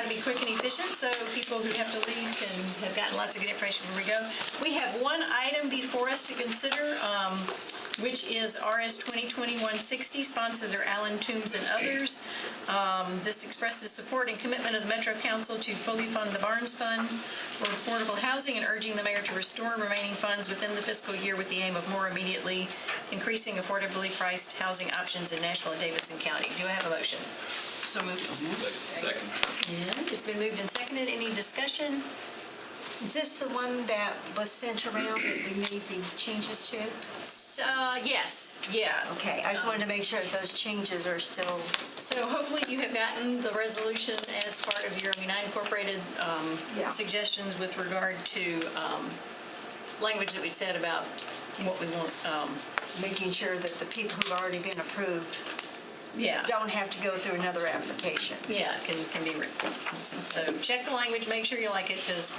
to be quick and efficient so people who have to leave have gotten lots of good information before we go. We have one item before us to consider, which is RS 2021-60. Sponsors are Allen, Toombs, and others. This expresses support and commitment of the Metro Council to fully fund the Barnes Fund for affordable housing and urging the mayor to restore remaining funds within the fiscal year with the aim of more immediately increasing affordably priced housing options in Nashville and Davidson County. Do I have a motion? So moved. Second. And it's been moved and seconded. Any discussion? Is this the one that was sent around that we made the changes to? Yes. Yeah. Okay, I just wanted to make sure that those changes are still... So hopefully you have gotten the resolution as part of your, I incorporated suggestions with regard to language that we said about what we want. Making sure that the people who've already been approved don't have to go through another application. Yeah, can be written. So check the language, make sure you like it, because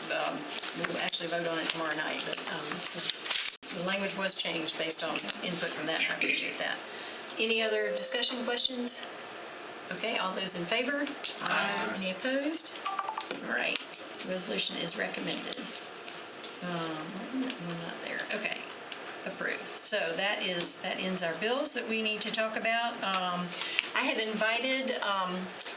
we'll actually vote on it tomorrow night. But the language was changed based on input from that, and I appreciate that. Any other discussion, questions? Okay, all those in favor? Aye. Any opposed? All right, resolution is recommended. Not there. Okay. Approved. So that ends our bills that we need to talk about. I have invited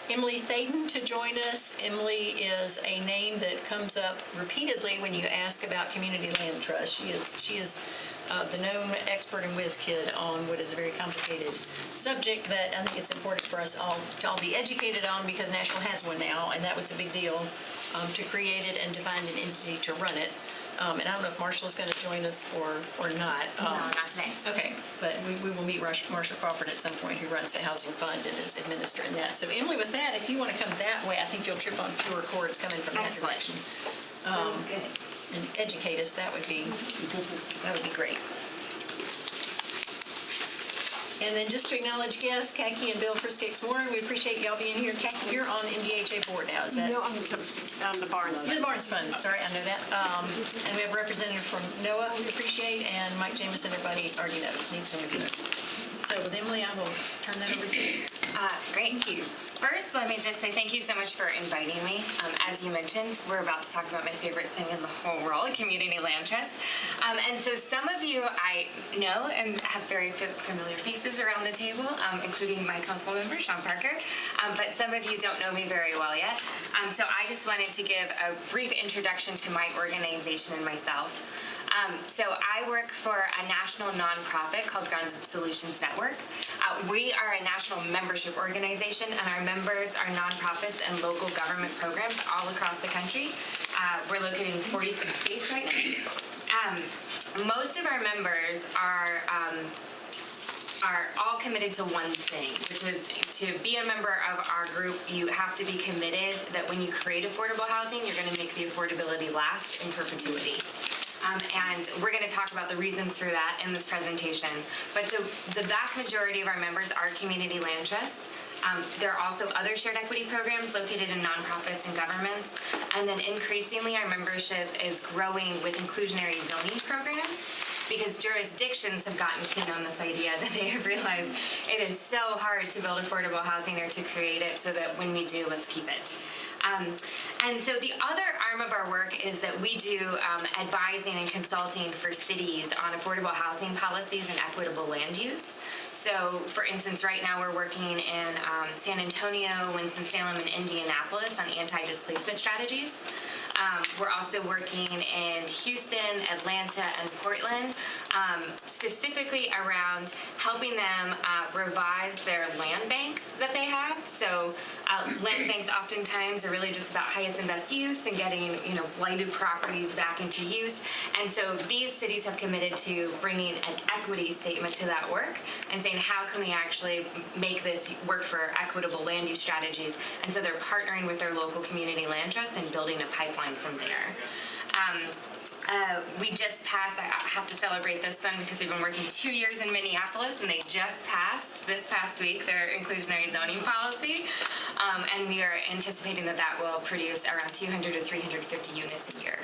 Emily Thaden to join us. Emily is a name that comes up repeatedly when you ask about community land trust. She is the known expert and whiz kid on what is a very complicated subject that I think it's important for us all to be educated on, because Nashville has one now, and that was a big deal to create it and to find an entity to run it. And I don't know if Marshall's going to join us or not. No, not today. Okay, but we will meet Marshall Crawford at some point, who runs the Housing Fund and is administering that. So Emily, with that, if you want to come that way, I think you'll trip on fewer cords coming from that direction. And educate us, that would be great. And then just to acknowledge guests, Kaki and Bill Friskix-Warren, we appreciate y'all being here. Kaki, you're on NDHA board now, is that? No, I'm the Barnes. You're the Barnes Fund, sorry, I know that. And we have a representative from NOAA we appreciate, and Mike Jameson, everybody already knows, needs to review. So with Emily, I will turn that over to you. Great, thank you. First, let me just say thank you so much for inviting me. As you mentioned, we're about to talk about my favorite thing in the whole world, community land trust. And so some of you I know and have very familiar faces around the table, including my council member, Sean Parker. But some of you don't know me very well yet. So I just wanted to give a brief introduction to my organization and myself. So I work for a national nonprofit called Gun Solutions Network. We are a national membership organization, and our members are nonprofits and local government programs all across the country. We're located in 46 states right now. Most of our members are all committed to one thing, which is to be a member of our group. You have to be committed that when you create affordable housing, you're going to make the affordability last in perpetuity. And we're going to talk about the reasons for that in this presentation. But so the vast majority of our members are community land trusts. There are also other shared equity programs located in nonprofits and governments. And then increasingly, our membership is growing with inclusionary zoning programs, because jurisdictions have gotten keen on this idea that they have realized it is so hard to build affordable housing or to create it, so that when we do, let's keep it. And so the other arm of our work is that we do advising and consulting for cities on affordable housing policies and equitable land use. So, for instance, right now we're working in San Antonio, Winston-Salem, and Indianapolis on anti-displacement strategies. We're also working in Houston, Atlanta, and Portland, specifically around helping them revise their land banks that they have. So land banks oftentimes are really just about highest and best use and getting, blighted properties back into use. And so these cities have committed to bringing an equity statement to that work and saying, how can we actually make this work for equitable land use strategies? And so they're partnering with their local community land trusts and building a pipeline from there. We just passed, I have to celebrate this one because we've been working 2 years in Minneapolis, and they just passed this past week their inclusionary zoning policy. And we are anticipating that that will produce around 200 to 350 units a year.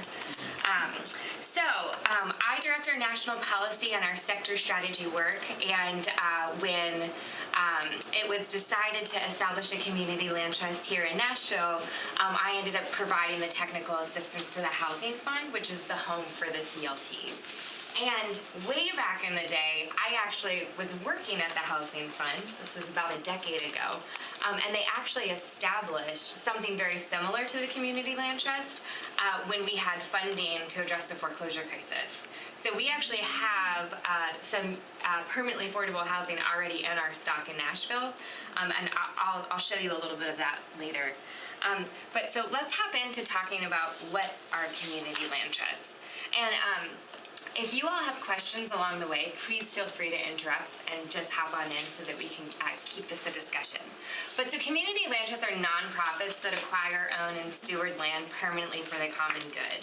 I direct our national policy and our sector strategy work, and when it was decided to establish a community land trust here in Nashville, I ended up providing the technical assistance to the Housing Fund, which is the home for the CLT. And way back in the day, I actually was working at the Housing Fund. This was about a decade ago. And they actually established something very similar to the Community Land Trust when we had funding to address the foreclosure crisis. So we actually have some permanently affordable housing already in our stock in Nashville. And I'll show you a little bit of that later. But so let's hop into talking about what are community land trusts. And if you all have questions along the way, please feel free to interrupt and just hop on in so that we can keep this a discussion. But so community land trusts are nonprofits that acquire, own, and steward land permanently for the common good.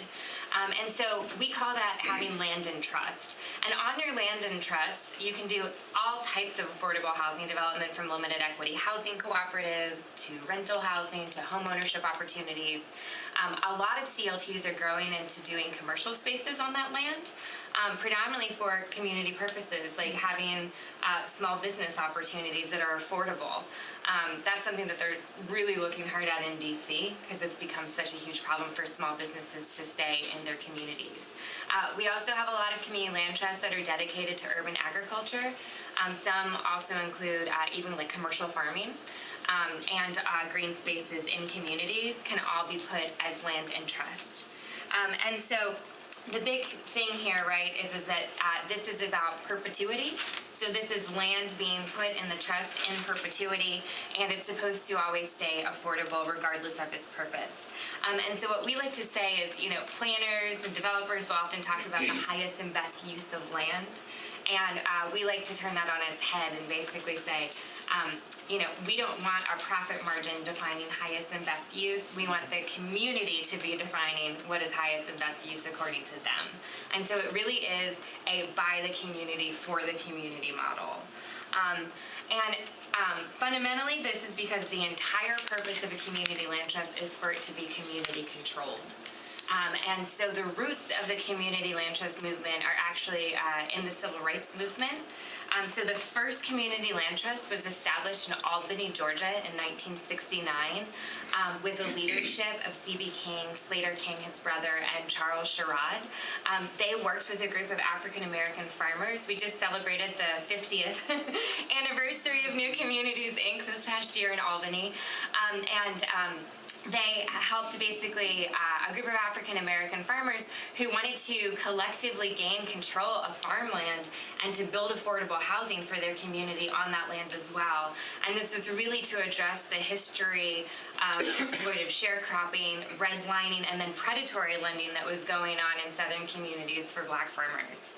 And so we call that having land in trust. And on your land in trust, you can do all types of affordable housing development, from limited equity housing cooperatives to rental housing to home ownership opportunities. A lot of CLTs are growing into doing commercial spaces on that land, predominantly for community purposes, like having small business opportunities that are affordable. That's something that they're really looking hard at in DC, because it's become such a huge problem for small businesses to stay in their communities. We also have a lot of community land trusts that are dedicated to urban agriculture. Some also include even like commercial farming. And green spaces in communities can all be put as land in trust. And so the big thing here, right, is that this is about perpetuity. So this is land being put in the trust in perpetuity, and it's supposed to always stay affordable regardless of its purpose. And so what we like to say is, you know, planners and developers will often talk about the highest and best use of land. And we like to turn that on its head and basically say, you know, we don't want a profit margin defining highest and best use. We want the community to be defining what is highest and best use according to them. And so it really is a by the community for the community model. Fundamentally, this is because the entire purpose of a community land trust is for it to be community controlled. And so the roots of the community land trust movement are actually in the civil rights movement. So the first community land trust was established in Albany, Georgia in 1969 with the leadership of C.B. King, Slater King, his brother, and Charles Sherrod. They worked with a group of African-American farmers. We just celebrated the 50th anniversary of New Communities, Inc. this past year in Albany. They helped basically a group of African-American farmers who wanted to collectively gain control of farmland and to build affordable housing for their community on that land as well. And this was really to address the history of exploitive sharecropping, redlining, and then predatory lending that was going on in southern communities for Black farmers.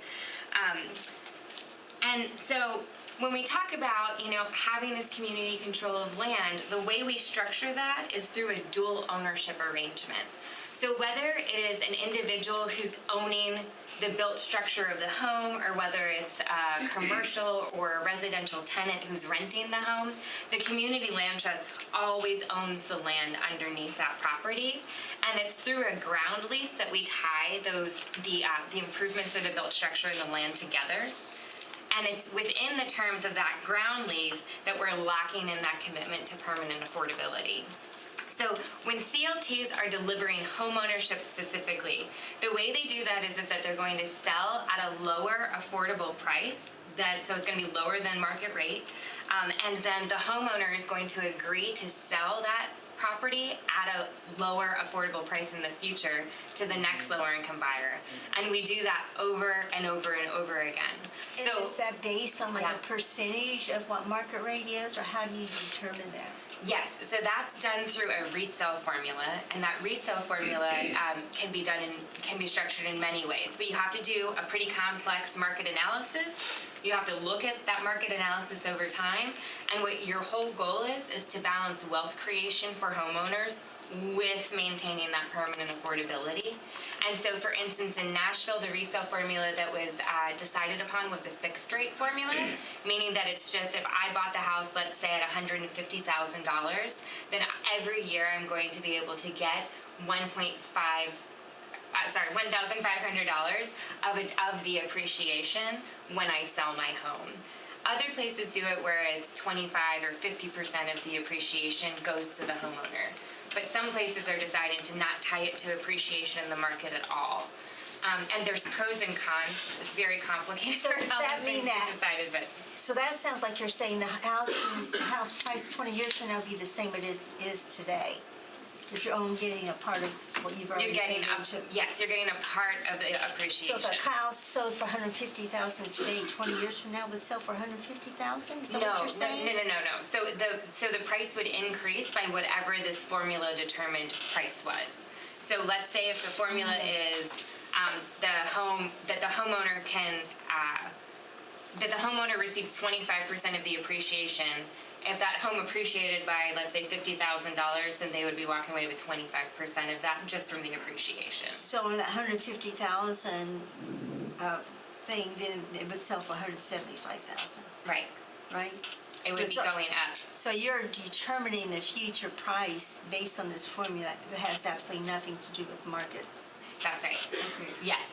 And so when we talk about, you know, having this community control of land, the way we structure that is through a dual ownership arrangement. So whether it is an individual who's owning the built structure of the home, or whether it's a commercial or a residential tenant who's renting the home, the community land trust always owns the land underneath that property. And it's through a ground lease that we tie the improvements of the built structure and the land together. And it's within the terms of that ground lease that we're locking in that commitment to permanent affordability. So when CLTs are delivering homeownership specifically, the way they do that is that they're going to sell at a lower affordable price, so it's going to be lower than market rate, and then the homeowner is going to agree to sell that property at a lower affordable price in the future to the next lower income buyer. And we do that over and over and over again. And So is that based on like Yeah. a percentage of what market rate is, or how do you determine that? yes, so that's done through a resale formula, and that resale formula can be structured in many ways. But you have to do a pretty complex market analysis. You have to look at that market analysis over time, and what your whole goal is to balance wealth creation for homeowners with maintaining that permanent affordability. And so, for instance, in Nashville, the resale formula that was decided upon was a fixed rate formula, meaning that it's just if I bought the house, let's say at $150,000, then every year I'm going to be able to get $1,500 of the appreciation when I sell my home. Other places do it where it's 25 or 50% of the appreciation goes to the homeowner. But some places are deciding to not tie it to appreciation in the market at all. And there's pros and cons. It's very complicated. So does that mean that? Decided, but So that sounds like you're saying the house price 20 years from now will be the same it is today. If you're only getting a part of what you've already you're getting paid into. yes, you're getting a part of the So appreciation. if a house sold for $150,000 today, 20 years from now would sell for $150,000? Is that what you're saying? No. So the price would increase by whatever this formula determined price was. So let's say if the formula is that the homeowner receives 25% of the appreciation. If that home appreciated by, let's say, $50,000, then they would be walking away with 25% of that just from the appreciation. So in that $150,000 thing, then it would sell for $175,000, Right. right? It would be going up. So you're determining the future price based on this formula that has absolutely nothing to do with the market. That's right. Okay. Yes.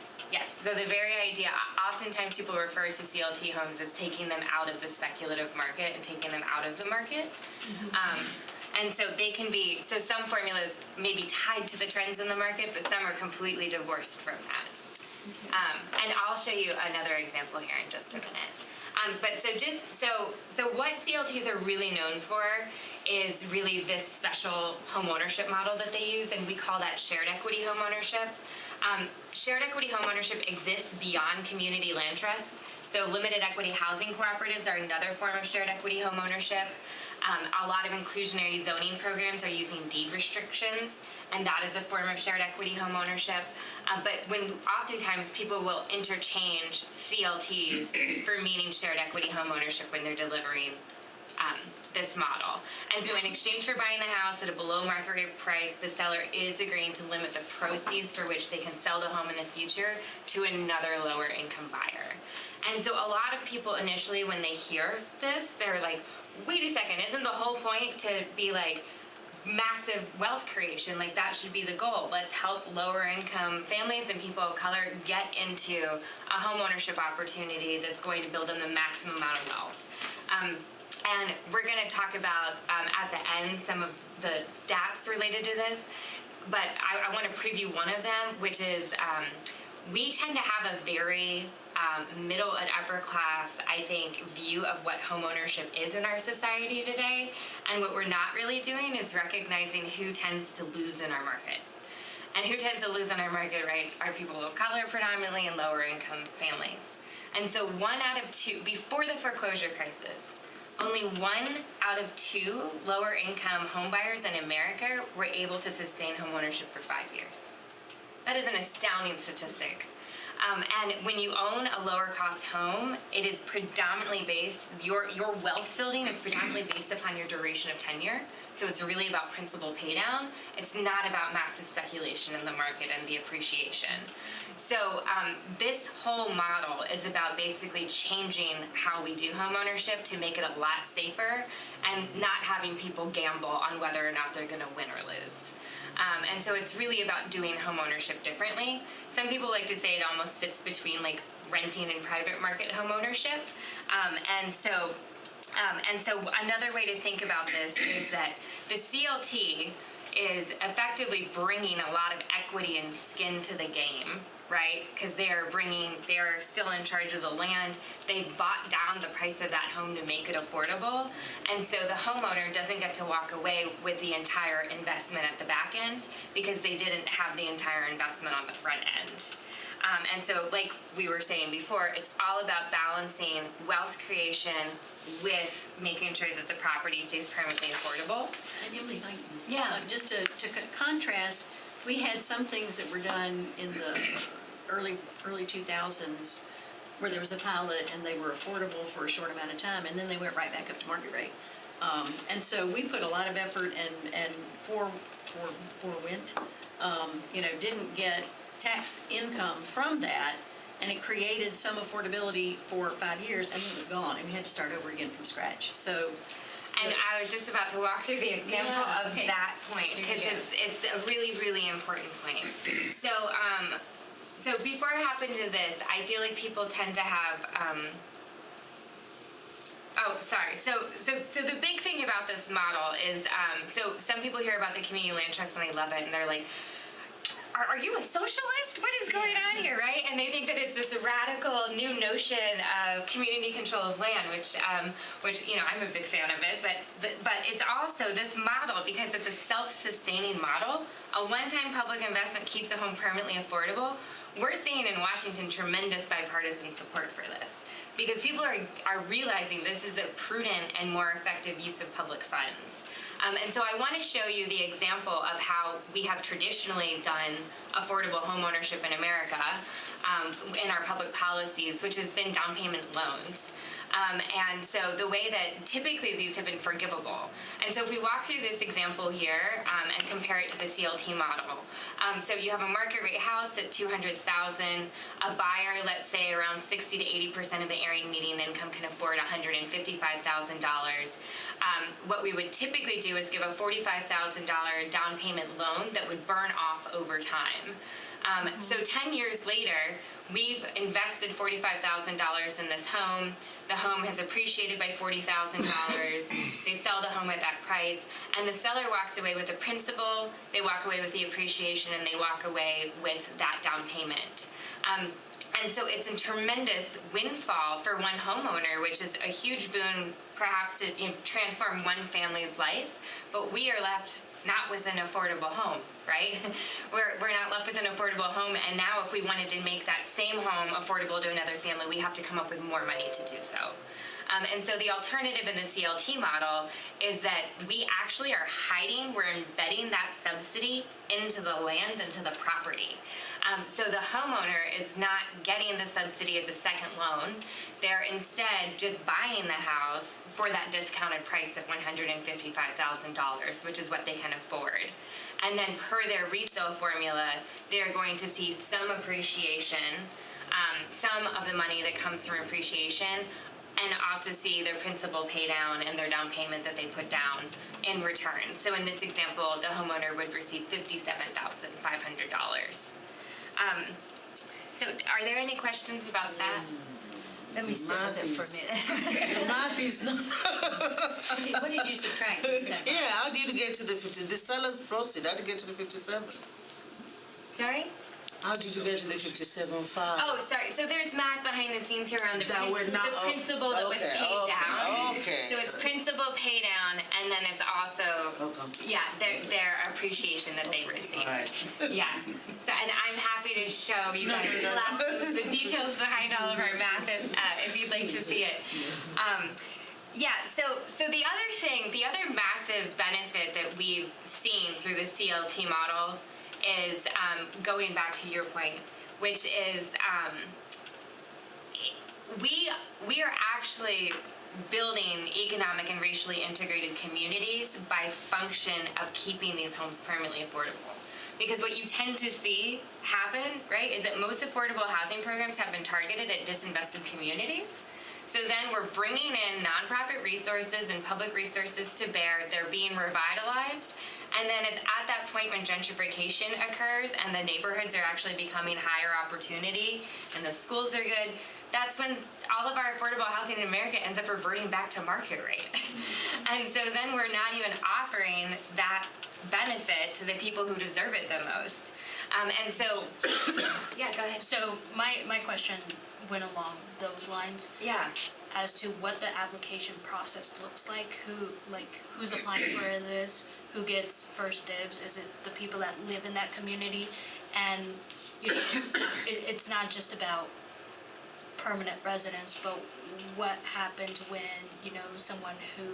So the very idea, oftentimes people refer to CLT homes as taking them out of the speculative market and taking them out of the market. And so they can be, so some formulas may be tied to the trends in the market, but some are completely divorced from that. And I'll show you another example here in just a minute. But so what CLTs are really known for is really this special home ownership model that they use, and we call that shared equity home ownership. Shared equity home ownership exists beyond community land trusts. So limited equity housing cooperatives are another form of shared equity home ownership. A lot of inclusionary zoning programs are using deed restrictions, and that is a form of shared equity home ownership. But oftentimes people will interchange CLTs for meaning shared equity home ownership when they're delivering this model. And so in exchange for buying the house at a below market rate price, the seller is agreeing to limit the proceeds for which they can sell the home in the future to another lower income buyer. And so a lot of people initially when they hear this, they're like, wait a second, isn't the whole point to be like massive wealth creation? Like that should be the goal. Let's help lower income families and people of color get into a home ownership opportunity that's going to build them the maximum amount of wealth. And we're going to talk about at the end some of the stats related to this, but I want to preview one of them, which is we tend to have a very middle and upper class, I think, view of what homeownership is in our society today. And what we're not really doing is recognizing who tends to lose in our market. And who tends to lose in our market, right, are people of color predominantly and lower income families. And so 1 out of 2, before the foreclosure crisis, only 1 out of 2 lower income home buyers in America were able to sustain homeownership for 5 years. That is an astounding statistic. And when you own a lower cost home, it is predominantly based, your wealth building is predominantly based upon your duration of tenure. So it's really about principal pay down. It's not about massive speculation in the market and the appreciation. So this whole model is about basically changing how we do home ownership to make it a lot safer and not having people gamble on whether or not they're going to win or lose. And so it's really about doing home ownership differently. Some people like to say it almost sits between like renting and private market home ownership. And so another way to think about this is that the CLT is effectively bringing a lot of equity and skin to the game, right? Because they're still in charge of the land. They've bought down the price of that home to make it affordable. And so the homeowner doesn't get to walk away with the entire investment at the back end because they didn't have the entire investment on the front end. And so like we were saying before, it's all about balancing wealth creation with making sure that the property stays permanently affordable. And Emily, just to contrast, we had some things that were done in the early 2000s where there was a pilot and they were affordable for a short amount of time, and then they went right back up to market rate. And so we put a lot of effort and didn't get tax income from that, and it created some affordability for 5 years, and then it was gone, and we had to start over again from scratch. So. And I was just about to walk through the example of that point, because it's a really, really important point. So before I hop into this, I feel like people tend to have Oh, sorry. So the big thing about this model is, so some people hear about the community land trust and they love it, and they're like, are you a socialist? What is going on here, right? And they think that it's this radical new notion of community control of land, which you know, I'm a big fan of it. But it's also this model, because it's a self-sustaining model. A one-time public investment keeps a home permanently affordable. We're seeing in Washington tremendous bipartisan support for this, because people are realizing this is a prudent and more effective use of public funds. And so I want to show you the example of how we have traditionally done affordable homeownership in America in our public policies, which has been down payment loans. And so the way that typically these have been forgivable. And so if we walk through this example here and compare it to the CLT model. So you have a market rate house at $200,000, a buyer, let's say around 60 to 80% of the area median income can afford $155,000. What we would typically do is give a $45,000 down payment loan that would burn off over time. So 10 years later, we've invested $45,000 in this home. The home has appreciated by $40,000. They sell the home at that price, and the seller walks away with the principal, they walk away with the appreciation, and they walk away with that down payment. And so it's a tremendous windfall for one homeowner, which is a huge boon, perhaps to transform one family's life, but we are left not with an affordable home, right? We're not left with an affordable home, and now if we wanted to make that same home affordable to another family, we have to come up with more money to do so. And so the alternative in the CLT model is that we actually are we're embedding that subsidy into the land, into the property. So the homeowner is not getting the subsidy as a second loan. They're instead just buying the house for that discounted price of $155,000, which is what they can afford. And then per their resale formula, they're going to see some appreciation, some of the money that comes from appreciation, and also see their principal pay down and their down payment that they put down in return. So in this example, the homeowner would receive $57,500. So are there any questions about that? Let me sit with it for a minute. The math is not. What did you subtract? Yeah, how did you get to the 50? The seller's proceed. How did you get to the 57? Sorry? How did you get to the 57.5? Oh, sorry. So there's math behind the scenes here around the principal that was paid down. Okay. So it's principal pay down, and then it's also their appreciation that they receive. All right. Yeah. So, and I'm happy to show you guys the details behind all of our math if you'd like to see it. So the other massive benefit that we've seen through the CLT model is going back to your point, which is we are actually building economic and racially integrated communities by function of keeping these homes permanently affordable. Because what you tend to see happen, right, is that most affordable housing programs have been targeted at disinvested communities. So then we're bringing in nonprofit resources and public resources to bear. They're being revitalized. And then it's at that point when gentrification occurs and the neighborhoods are actually becoming higher opportunity and the schools are good. That's when all of our affordable housing in America ends up reverting back to market rate. And so then we're not even offering that benefit to the people who deserve it the most. And so, yeah, go ahead. So my question went along those lines. Yeah. As to what the application process looks like, who's applying for this, who gets first dibs? Is it the people that live in that community? And it's not just about permanent residents, but what happens when someone who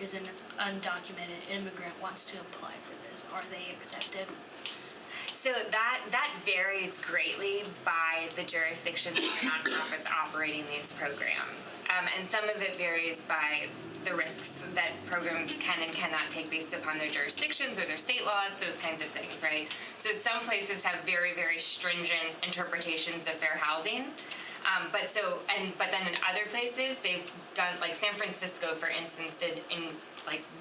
is an undocumented immigrant wants to apply for this? Are they accepted? So that varies greatly by the jurisdictions and nonprofits operating these programs. And some of it varies by the risks that programs can and cannot take based upon their jurisdictions or their state laws, those kinds of things, right? So some places have very, very stringent interpretations of fair housing. But then in other places, they've done, like San Francisco, for instance, did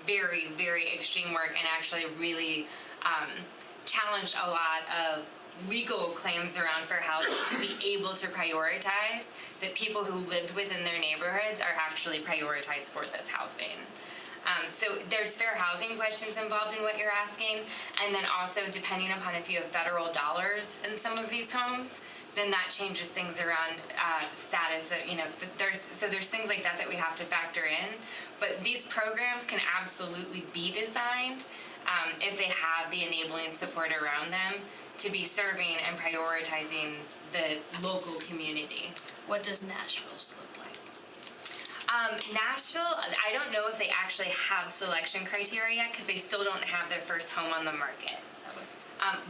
very, very extreme work and actually really challenged a lot of legal claims around fair housing to be able to prioritize that people who lived within their neighborhoods are actually prioritized for this housing. So there's fair housing questions involved in what you're asking, and then also depending upon if you have federal dollars in some of these homes, then that changes things around status. There's things like that we have to factor in. But these programs can absolutely be designed if they have the enabling support around them to be serving and prioritizing the local community. What does Nashville's look like? Nashville, I don't know if they actually have selection criteria because they still don't have their first home on the market.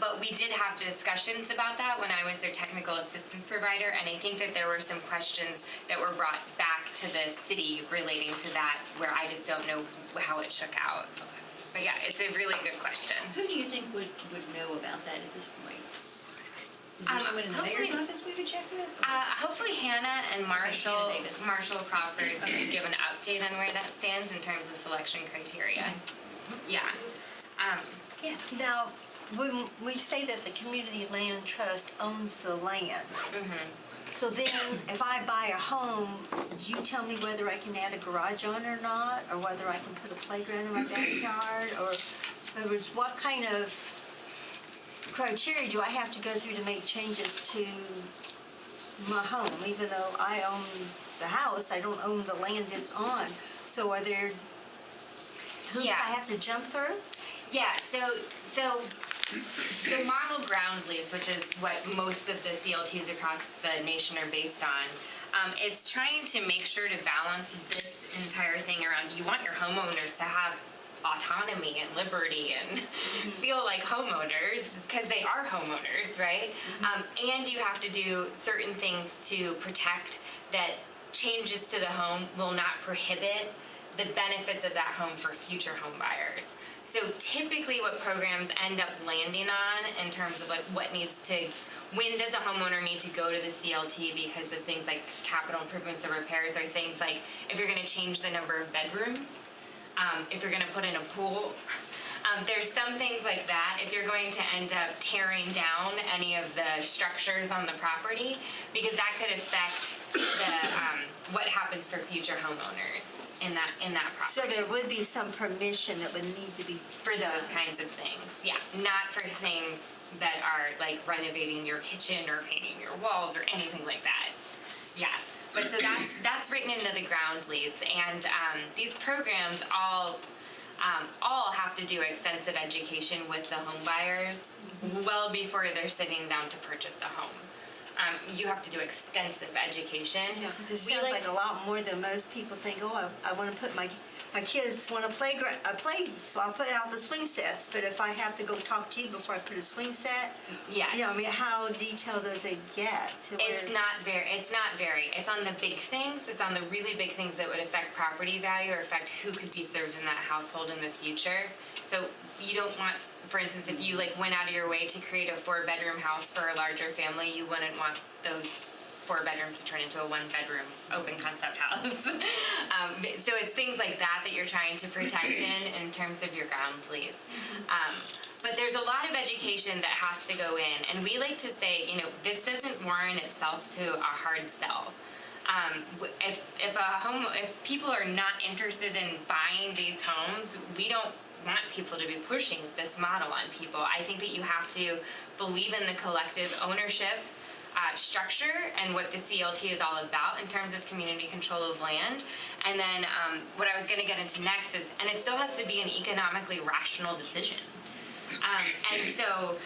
But we did have discussions about that when I was their technical assistance provider, and I think that there were some questions that were brought back to the city relating to that where I just don't know how it shook out. But yeah, it's a really good question. Who do you think would know about that at this point? Is there someone in the mayor's hopefully- office we could check with? Hopefully Hannah and Marshall Hannah Davis. Crawford can give an update on where that stands in terms of selection criteria. Yeah. Yes. Now, when we say that the Community Land Trust owns the land, so then if I buy a home, you tell me whether I can add a garage on or not, or whether I can put a playground in my backyard, or in other words, what kind of criteria do I have to go through to make changes to my home? Even though I own the house, I don't own the land it's on. So are there hoops Yeah. I have to jump through? Yeah, so the model ground lease, which is what most of the CLTs across the nation are based on, it's trying to make sure to balance this entire thing around, you want your homeowners to have autonomy and liberty and feel like homeowners, because they are homeowners, right? And you have to do certain things to protect that changes to the home will not prohibit the benefits of that home for future home buyers. So typically what programs end up landing on in terms of like when does a homeowner need to go to the CLT because of things like capital improvements or repairs, or things like if you're gonna change the number of bedrooms, if you're gonna put in a pool. There's some things like that if you're going to end up tearing down any of the structures on the property, because that could affect the what happens for future homeowners in that So property. there would be some permission that would need to be For those kinds of things, yeah. Not for things that are like renovating your kitchen or painting your walls or anything like that. Yeah. But so that's written into the ground lease, and these programs all have to do extensive education with the home buyers well before they're sitting down to purchase a home. You have to do extensive education. Yeah, because it sounds like a lot more than most people think. Oh, I want to put my kids want to play, so I'll put out the swing sets. But if I have to go talk to you before I put a swing set, Yes. I mean, how detailed does it get? It's not very. It's on the big things. It's on the really big things that would affect property value or affect who could be served in that household in the future. So you don't want, for instance, if you went out of your way to create a 4-bedroom house for a larger family, you wouldn't want those 4 bedrooms to turn into a 1-bedroom open concept house. So it's things like that you're trying to protect in terms of your ground lease. But there's a lot of education that has to go in, and we like to say, this doesn't warrant itself to a hard sell. If people are not interested in buying these homes, we don't want people to be pushing this model on people. I think that you have to believe in the collective ownership structure and what the CLT is all about in terms of community control of land. And then what I was going to get into next is, and it still has to be an economically rational decision. And so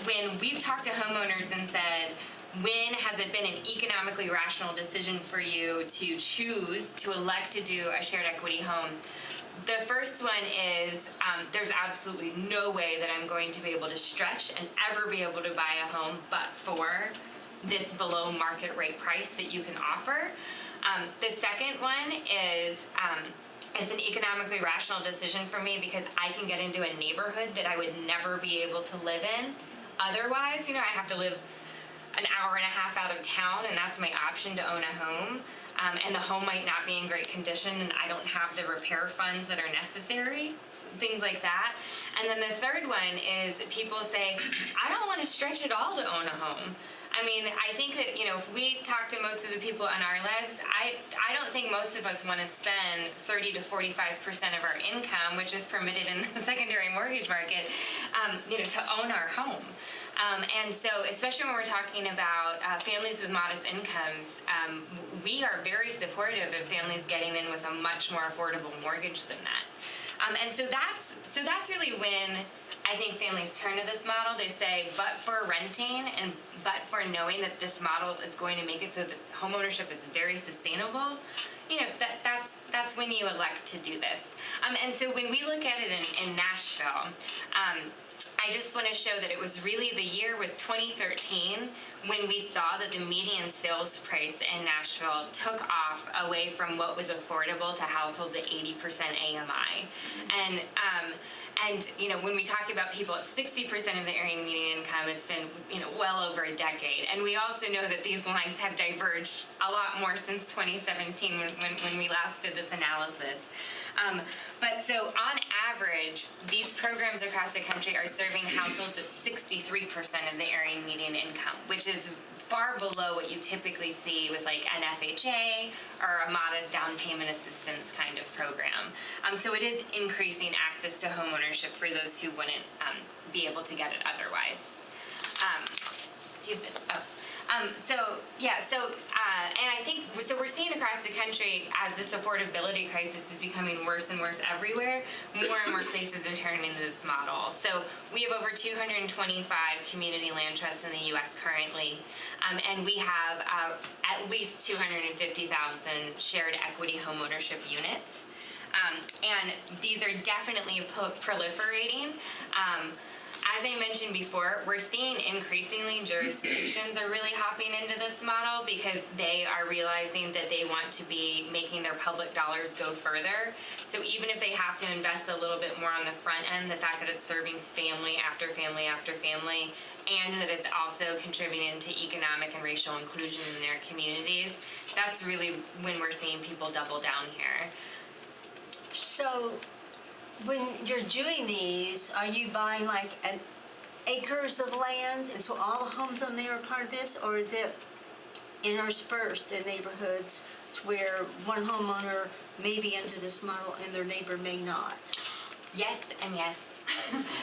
when we've talked to homeowners and said, when has it been an economically rational decision for you to choose to elect to do a shared equity home? The first one is there's absolutely no way that I'm going to be able to stretch and ever be able to buy a home but for this below market rate price that you can offer. The second one is it's an economically rational decision for me because I can get into a neighborhood that I would never be able to live in. Otherwise, I have to live an hour and a half out of town, and that's my option to own a home. And the home might not be in great condition, and I don't have the repair funds that are necessary, things like that. And then the third one is people say, I don't want to stretch at all to own a home. I mean, I think that, if we talk to most of the people in our lives, I don't think most of us want to spend 30 to 45% of our income, which is permitted in the secondary mortgage market, to own our home. And so, especially when we're talking about families with modest incomes, we are very supportive of families getting in with a much more affordable mortgage than that. And so that's really when I think families turn to this model. They say, but for renting and but for knowing that this model is going to make it so that homeownership is very sustainable, that's when you elect to do this. And so when we look at it in Nashville, I just want to show that it was really, the year was 2013 when we saw that the median sales price in Nashville took off away from what was affordable to households at 80% AMI. And when we talk about people at 60% of the area median income, it's been, well over a decade. And we also know that these lines have diverged a lot more since 2017 when we last did this analysis. But so on average, these programs across the country are serving households at 63% of the area median income, which is far below what you typically see with like an FHA or a modest down payment assistance kind of program. So it is increasing access to homeownership for those who wouldn't be able to get it otherwise. And I think, so we're seeing across the country as this affordability crisis is becoming worse and worse everywhere, more and more places are turning to this model. So we have over 225 community land trusts in the U.S. currently, and we have at least 250,000 shared equity homeownership units. And these are definitely proliferating. As I mentioned before, we're seeing increasingly jurisdictions are really hopping into this model because they are realizing that they want to be making their public dollars go further. So even if they have to invest a little bit more on the front end, the fact that it's serving family after family after family, and that it's also contributing to economic and racial inclusion in their communities, that's really when we're seeing people double down here. So when you're doing these, are you buying like acres of land, and so all the homes on there are part of this, or is it interspersed in neighborhoods to where one homeowner may be into this model and their neighbor may not? Yes and yes.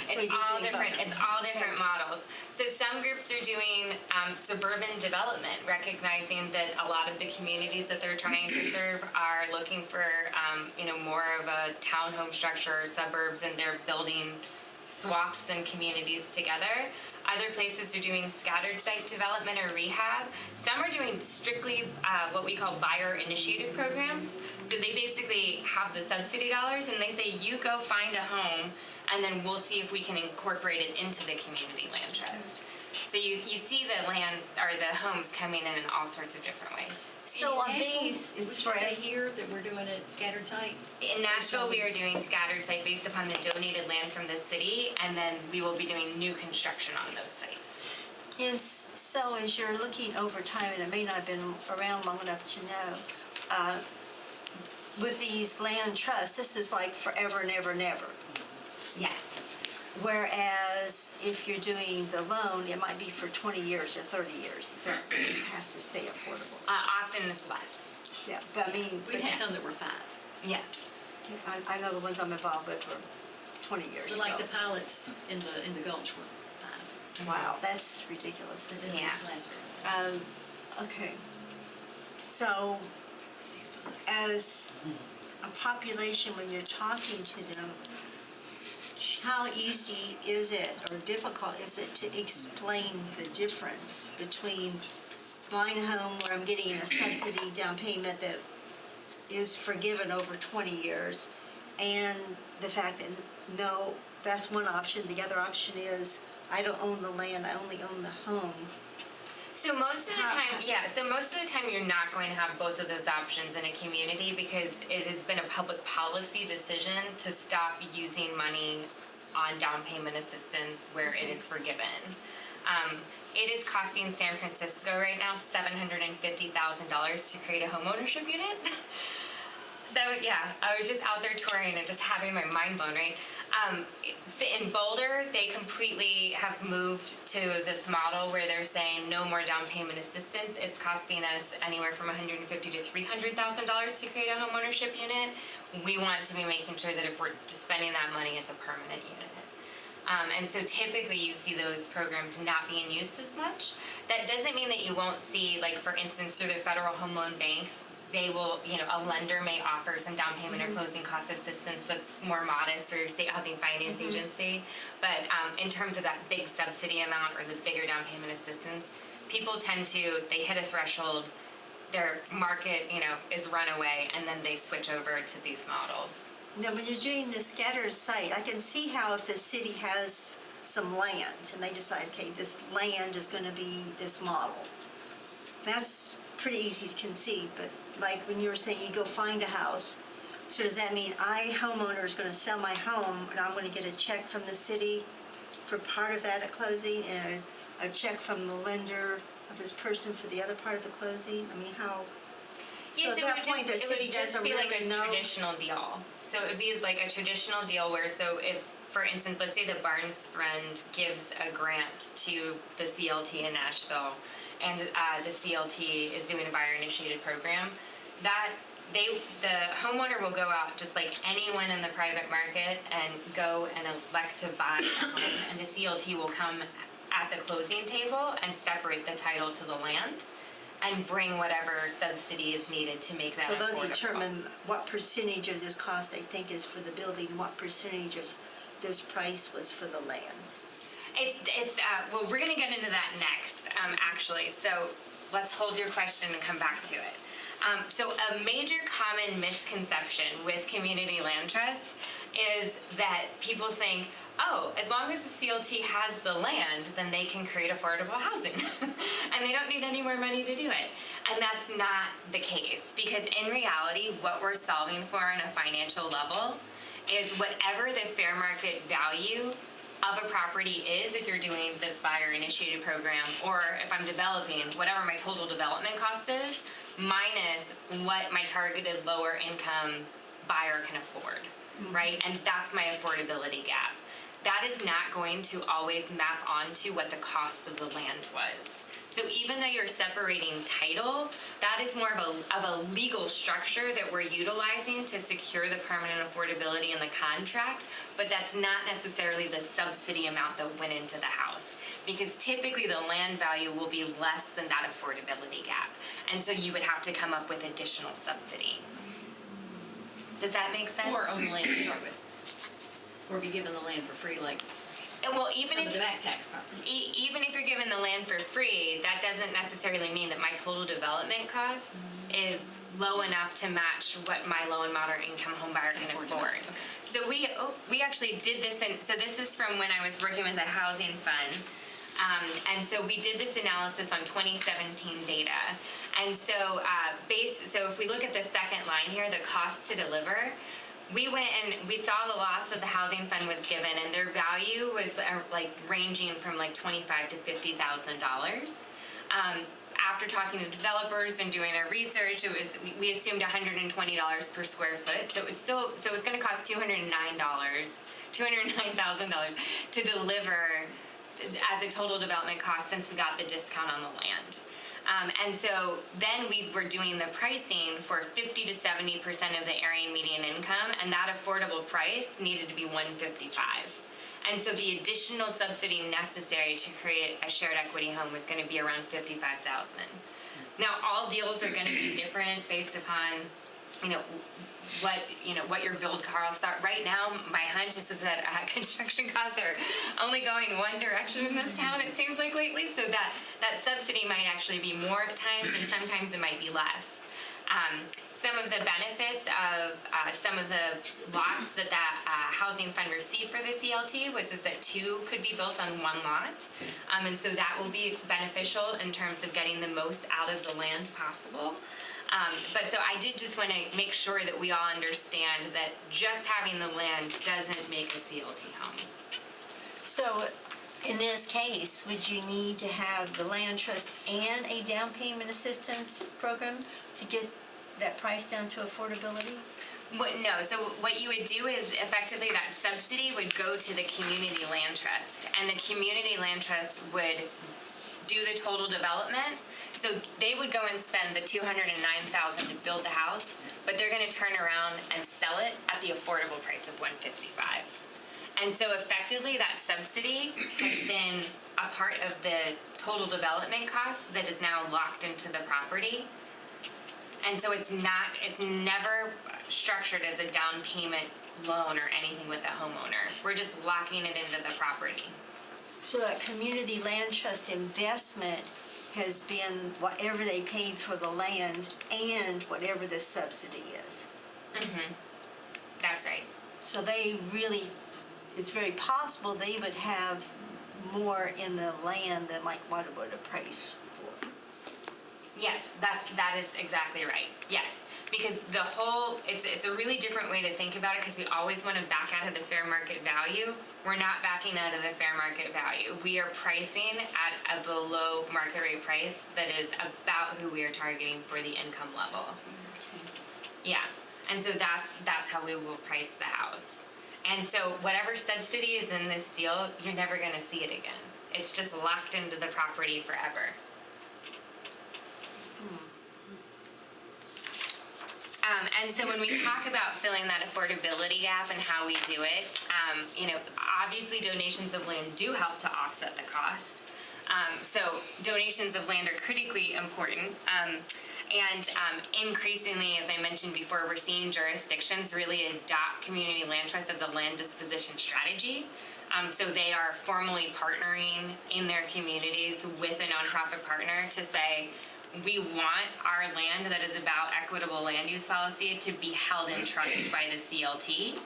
So It's all different. both. It's all different models. So some groups are doing suburban development, recognizing that a lot of the communities that they're trying to serve are looking for, more of a townhome structure or suburbs, and they're building swaths and communities together. Other places are doing scattered site development or rehab. Some are doing strictly what we call buyer-initiated programs. So they basically have the subsidy dollars, and they say, you go find a home, and then we'll see if we can incorporate it into the community land trust. So you see the land or the homes coming in all sorts of different ways. So on these, it's for Would you say here that we're doing it scattered site? In Nashville, we are doing scattered site based upon the donated land from the city, and then we will be doing new construction on those sites. And so as you're looking over time, and it may not have been around long enough to know, with these land trusts, this is like forever and ever and ever. Yes. Whereas if you're doing the loan, it might be for 20 years or 30 years. That has to stay affordable. Often it's less. Yeah, but I mean, We've had some that were 5. Yeah. I know the ones I'm involved with were 20 years But like ago. the pilots in the Gulch were 5. Wow, that's ridiculous. Yeah. Okay. So, as a population, when you're talking to them, how easy is it or difficult is it to explain the difference between buying a home where I'm getting a subsidy down payment that is forgiven over 20 years and the fact that, no, that's one option. The other option is I don't own the land, I only own the home. So most of the time, you're not going to have both of those options in a community because it has been a public policy decision to stop using money on down payment assistance where it is forgiven. It is costing San Francisco right now $750,000 to create a homeownership unit. So yeah, I was just out there touring and just having my mind blown, right? In Boulder, they completely have moved to this model where they're saying no more down payment assistance. It's costing us anywhere from $150,000 to $300,000 to create a homeownership unit. We want to be making sure that if we're just spending that money, it's a permanent unit. And so typically you see those programs not being used as much. That doesn't mean that you won't see, like for instance, through the federal home loan banks, they will, a lender may offer some down payment or closing cost assistance that's more modest, or your state housing finance agency. But in terms of that big subsidy amount or the bigger down payment assistance, people tend to, they hit a threshold, their market, is runaway, and then they switch over to these models. Now, when you're doing the scattered site, I can see how if the city has some land and they decide, okay, this land is going to be this model. That's pretty easy to conceive, but like when you were saying you go find a house, so does that mean homeowner is going to sell my home and I'm going to get a check from the city for part of that at closing and a check from the lender of this person for the other part of the closing? I mean, how? So at that point, the city doesn't really know. It would just be like a traditional deal. So it would be like a traditional deal where, so if, for instance, let's say the Barnes Friend gives a grant to the CLT in Nashville, and the CLT is doing a buyer-initiated program, that the homeowner will go out just like anyone in the private market and go and elect to buy a home, and the CLT will come at the closing table and separate the title to the land and bring whatever subsidy is needed to make that affordable. So they'll determine what percentage of this cost they think is for the building, what percentage of this price was for the land. Well, we're going to get into that next, actually. So let's hold your question and come back to it. So a major common misconception with community land trusts is that people think, oh, as long as the CLT has the land, then they can create affordable housing. And they don't need any more money to do it. And that's not the case, because in reality, what we're solving for on a financial level is whatever the fair market value of a property is, if you're doing this buyer-initiated program, or if I'm developing, whatever my total development cost is, minus what my targeted lower income buyer can afford, right? And that's my affordability gap. That is not going to always map onto what the cost of the land was. So even though you're separating title, that is more of a legal structure that we're utilizing to secure the permanent affordability in the contract, but that's not necessarily the subsidy amount that went into the house. Because typically the land value will be less than that affordability gap. And so you would have to come up with additional subsidy. Does that make sense? Or own the land to start with. Or be given the land for free, like well, even some if of the back tax property. Even if you're given the land for free, that doesn't necessarily mean that my total development cost is low enough to match what my low and moderate income home buyer can afford. Okay. So we actually did this, and so this is from when I was working with a housing fund. And so we did this analysis on 2017 data. And so so if we look at the second line here, the cost to deliver, we went and we saw the loss that the housing fund was given, and their value was like ranging from like $25,000 to $50,000. After talking to developers and doing our research, we assumed $120 per square foot. So it was going to cost $209,000 to deliver as a total development cost, since we got the discount on the land. And so then we were doing the pricing for 50 to 70% of the area median income, and that affordable price needed to be $155,000. And so the additional subsidy necessary to create a shared equity home was going to be around $55,000. Now, all deals are going to be different based upon, what your build costs are. Right now, my hunch is that construction costs are only going one direction in this town, it seems like lately, so that subsidy might actually be more at times, and sometimes it might be less. Some of the benefits of some of the lots that housing fund received for the CLT is that 2 could be built on 1 lot. And so that will be beneficial in terms of getting the most out of the land possible. But so I did just want to make sure that we all understand that just having the land doesn't make a CLT home. So in this case, would you need to have the land trust and a down payment assistance program to get that price down to affordability? No, so what you would do is effectively that subsidy would go to the community land trust, and the community land trust would do the total development. So they would go and spend the $209,000 to build the house, but they're gonna turn around and sell it at the affordable price of $155,000. And so effectively that subsidy has been a part of the total development cost that is now locked into the property. And so it's never structured as a down payment loan or anything with the homeowner. We're just locking it into the property. So that community land trust investment has been whatever they paid for the land and whatever the subsidy is. That's right. So they really, it's very possible they would have more in the land than like what it would appraise for. Yes, that is exactly right. Yes, because the whole, it's a really different way to think about it because we always want to back out of the fair market value. We're not backing out of the fair market value. We are pricing at a below market rate price that is about who we are targeting for the income level. Yeah, and so that's how we will price the house. And so whatever subsidy is in this deal, you're never going to see it again. It's just locked into the property forever. And so when we talk about filling that affordability gap and how we do it, obviously donations of land do help to offset the cost. So donations of land are critically important. And increasingly, as I mentioned before, we're seeing jurisdictions really adopt community land trust as a land disposition strategy. So they are formally partnering in their communities with a nonprofit partner to say, we want our land that is about equitable land use policy to be held in trust by the CLT,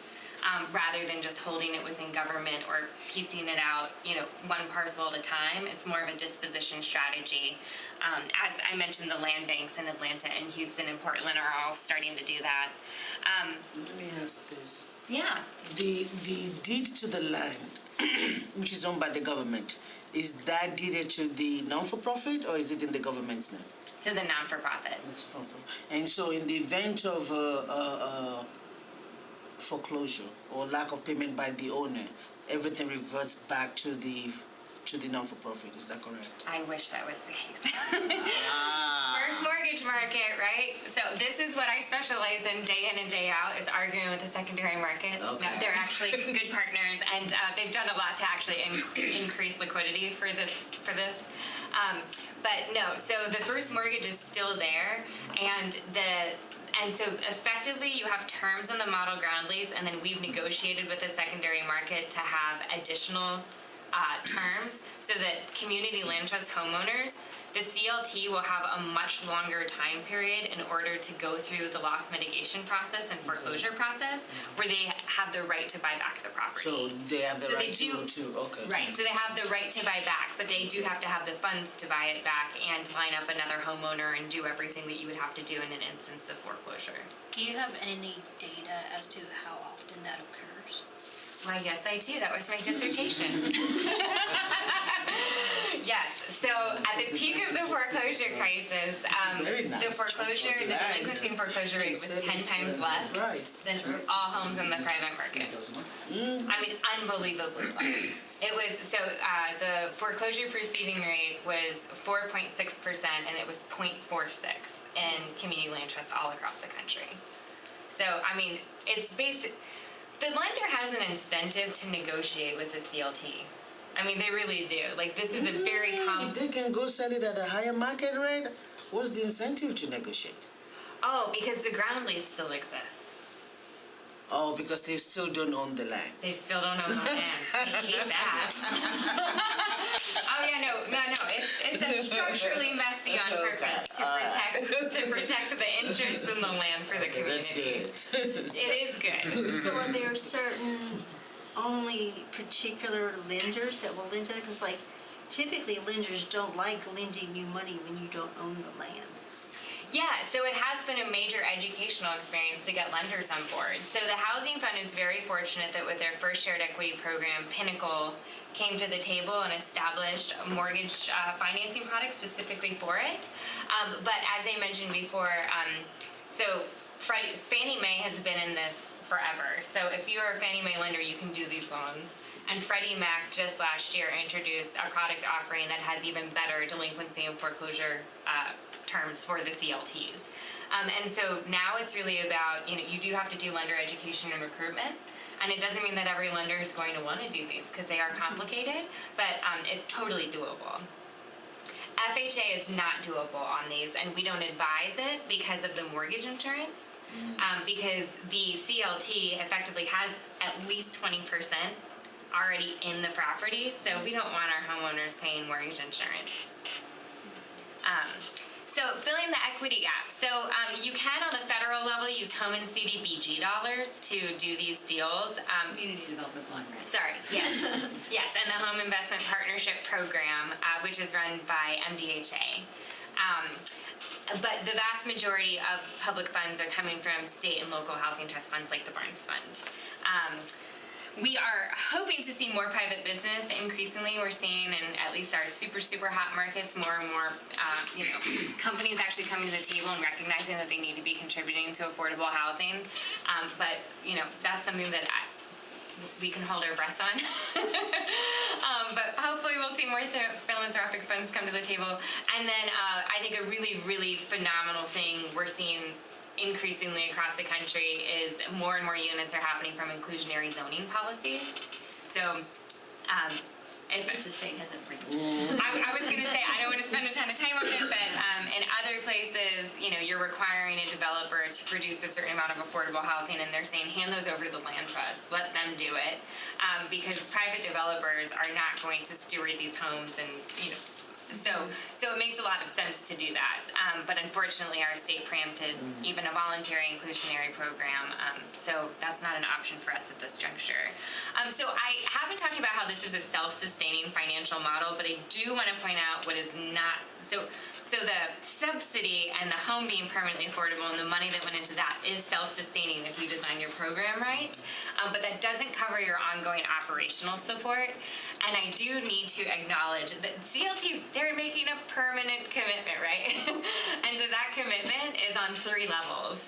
rather than just holding it within government or piecing it out, one parcel at a time. It's more of a disposition strategy. As I mentioned, the land banks in Atlanta and Houston and Portland are all starting to do that. Let me ask this. Yeah. The deed to the land, which is owned by the government, is that deeded to the non-for-profit or is it in the government's name? To the non-for-profit. And so in the event of foreclosure or lack of payment by the owner, everything reverts back to the non-for-profit, is that correct? I wish that was the case. First mortgage market, right? So this is what I specialize in day in and day out, is arguing with the secondary market. Okay. They're actually good partners, and they've done a lot to actually increase liquidity for this. But no, so the first mortgage is still there, and so effectively you have terms on the model ground lease, and then we've negotiated with the secondary market to have additional terms so that community land trust homeowners, the CLT will have a much longer time period in order to go through the loss mitigation process and foreclosure process, where they have the right to buy back the property. So they have the So right they do- to, okay. Right, so they have the right to buy back, but they do have to have the funds to buy it back and line up another homeowner and do everything that you would have to do in an instance of foreclosure. Do you have any data as to how often that occurs? Why, yes, I do. That was my dissertation. Yes. So at the peak of the foreclosure crisis, Very nice. the delinquency and foreclosure rate was 10 times less than all homes in the private market. I mean, unbelievably low. It was, the foreclosure proceeding rate was 4.6%, and it was 0.46 in community land trusts all across the country. So, I mean, it's basic. The lender has an incentive to negotiate with the CLT. I mean, they really do. Like, this is a very If they can go sell it at a higher market rate, what's the incentive to negotiate? Oh, because the ground lease still exists. Oh, because they still don't own the land. They still don't own the land. I hate that. Oh yeah, no. It's a structurally messy on purpose to protect the interest in the land for the community. That's good. It is good. So are there certain only particular lenders that will lend to it? Because like typically lenders don't like lending you money when you don't own the land. Yeah, so it has been a major educational experience to get lenders on board. So the Housing Fund is very fortunate that with their first shared equity program, Pinnacle came to the table and established a mortgage financing product specifically for it. But as I mentioned before, so Fannie Mae has been in this forever. So if you're a Fannie Mae lender, you can do these loans. And Freddie Mac just last year introduced a product offering that has even better delinquency and foreclosure terms for the CLTs. And so now it's really about, you do have to do lender education and recruitment. And it doesn't mean that every lender is going to want to do these because they are complicated, but it's totally doable. FHA is not doable on these, and we don't advise it because of the mortgage insurance, because the CLT effectively has at least 20% already in the property, so we don't want our homeowners paying mortgage insurance. So filling the equity gap. So you can, on the federal level, use home and CDBG dollars to do these deals. Community Development Block Grant. Sorry, yes. Yes, and the Home Investment Partnership Program, which is run by MDHA. But the vast majority of public funds are coming from state and local housing trust funds like the Barnes Fund. We are hoping to see more private business. Increasingly, we're seeing in at least our super hot markets, more and more, companies actually coming to the table and recognizing that they need to be contributing to affordable housing. But that's something that we can hold our breath on. But hopefully we'll see more philanthropic funds come to the table. And then I think a really, really phenomenal thing we're seeing increasingly across the country is more and more units are happening from inclusionary zoning policies. So if The state hasn't written. I was going to say, I don't want to spend a ton of time on it, but in other places, you're requiring a developer to produce a certain amount of affordable housing, and they're saying, hand those over to the land trust, let them do it, because private developers are not going to steward these homes, and so it makes a lot of sense to do that. But unfortunately, our state preempted even a voluntary inclusionary program, so that's not an option for us at this juncture. So I have been talking about how this is a self-sustaining financial model, but I do want to point out what is not. So the subsidy and the home being permanently affordable and the money that went into that is self-sustaining if you design your program right, but that doesn't cover your ongoing operational support. And I do need to acknowledge that CLTs, they're making a permanent commitment, right? And so that commitment is on 3 levels.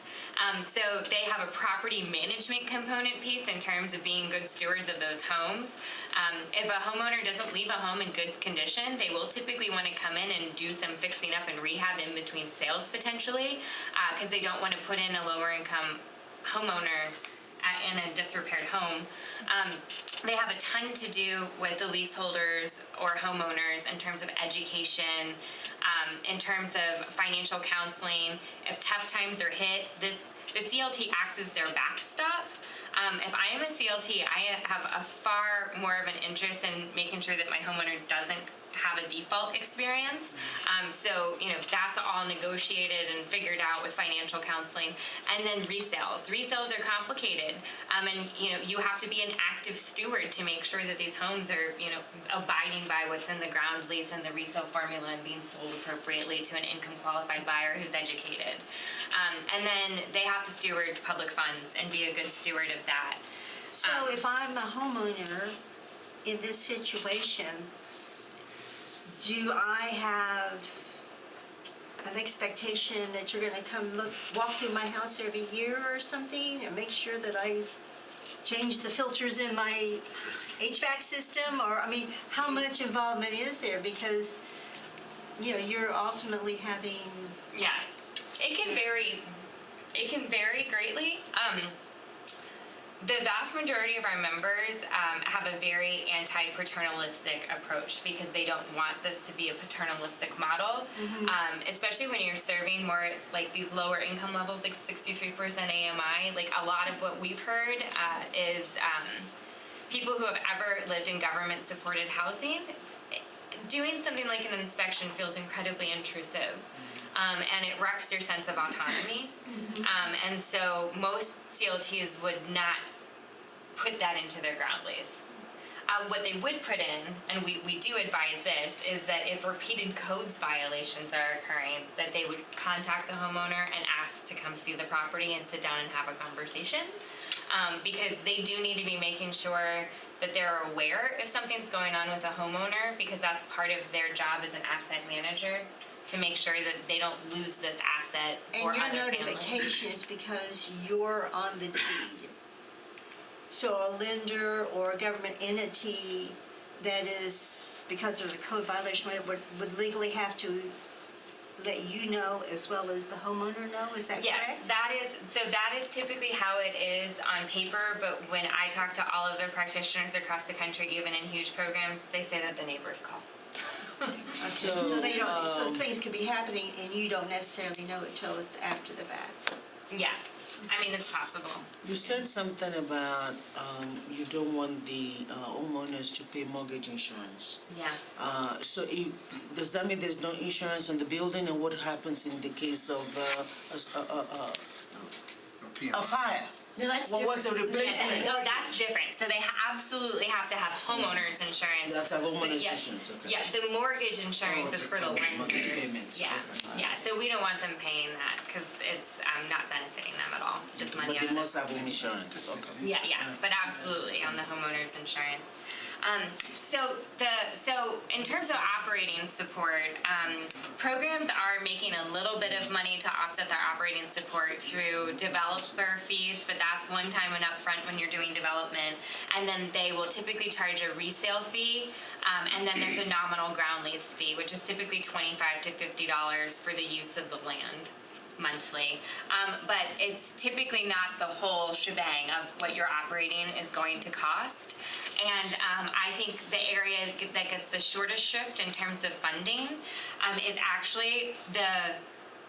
So they have a property management component piece in terms of being good stewards of those homes. If a homeowner doesn't leave a home in good condition, they will typically want to come in and do some fixing up and rehab in between sales potentially, because they don't want to put in a lower income homeowner in a disrepaired home. They have a ton to do with the leaseholders or homeowners in terms of education, in terms of financial counseling. If tough times are hit, the CLT acts as their backstop. If I am a CLT, I have a far more of an interest in making sure that my homeowner doesn't have a default experience. So, that's all negotiated and figured out with financial counseling. And then resales. Resales are complicated. And, you have to be an active steward to make sure that these homes are, abiding by what's in the ground lease and the resale formula and being sold appropriately to an income qualified buyer who's educated. And then they have to steward public funds and be a good steward of that. So if I'm a homeowner in this situation, do I have an expectation that you're going to come walk through my house every year or something, and make sure that I change the filters in my HVAC system? Or, how much involvement is there? Because, you're ultimately having... Yeah, it can vary. It can vary greatly. The vast majority of our members have a very anti-paternalistic approach because they don't want this to be a paternalistic model, especially when you're serving more like these lower income levels, like 63% AMI. Like a lot of what we've heard is people who have ever lived in government-supported housing, doing something like an inspection feels incredibly intrusive. And it wrecks your sense of autonomy. And so most CLTs would not put that into their ground lease. What they would put in, and we do advise this, is that if repeated codes violations are occurring, that they would contact the homeowner and ask to come see the property and sit down and have a conversation. Because they do need to be making sure that they're aware if something's going on with a homeowner, because that's part of their job as an asset manager, to make sure that they don't lose this asset for And other your families. notification is because you're on the deed. So a lender or a government entity that is, because of a code violation, would legally have to let you know as well as the homeowner know, is that Yes, correct? that is typically how it is on paper, but when I talk to all of the practitioners across the country, even in huge programs, they say that the neighbors call. So they don't, so things could be happening and you don't necessarily know it till it's after the fact. Yeah, I mean, it's possible. You said something about you don't want the homeowners to pay mortgage insurance. Yeah. So does that mean there's no insurance on the building, and what happens in the case of a fire? No, that's What was the different. replacement? No, that's different. So they absolutely have to have homeowners insurance. That's a homeowner's Yes. insurance, okay. Yeah, the mortgage insurance is for the lender. Mortgage payments, Yeah, okay. yeah, so we don't want them paying that because it's not benefiting them at all. It's just money But out they of must have home insurance, okay. Yeah, but absolutely on the homeowner's insurance. So in terms of operating support, programs are making a little bit of money to offset their operating support through developer fees, but that's one time and upfront when you're doing development. And then they will typically charge a resale fee, and then there's a nominal ground lease fee, which is typically $25 to $50 for the use of the land monthly. But it's typically not the whole shebang of what your operating is going to cost. And I think the area that gets the shortest shrift in terms of funding is actually the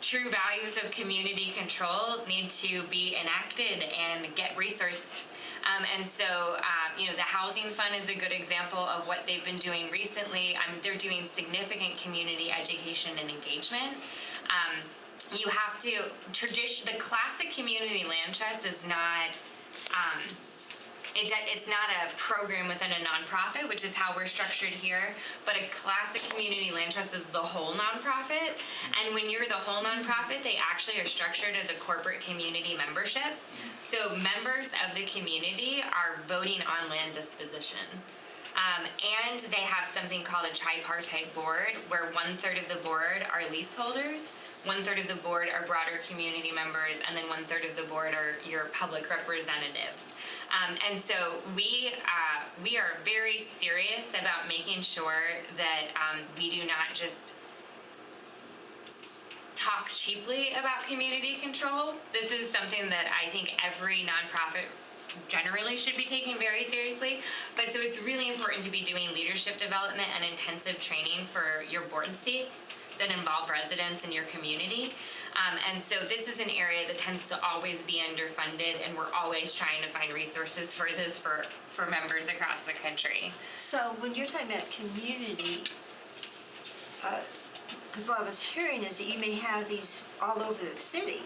true values of community control need to be enacted and get resourced. And so, the housing fund is a good example of what they've been doing recently. They're doing significant community education and engagement. You have to, the classic community land trust is not, it's not a program within a nonprofit, which is how we're structured here, but a classic community land trust is the whole nonprofit. And when you're the whole nonprofit, they actually are structured as a corporate community membership. So members of the community are voting on land disposition. And they have something called a tripartite board, where 1/3 of the board are leaseholders, 1/3 of the board are broader community members, and then 1/3 of the board are your public representatives. And so we are very serious about making sure that we do not just talk cheaply about community control. This is something that I think every nonprofit generally should be taking very seriously. But so it's really important to be doing leadership development and intensive training for your board seats that involve residents in your community. And so this is an area that tends to always be underfunded, and we're always trying to find resources for this for members across the country. So when you're talking about community, because what I was hearing is that you may have these all over the city,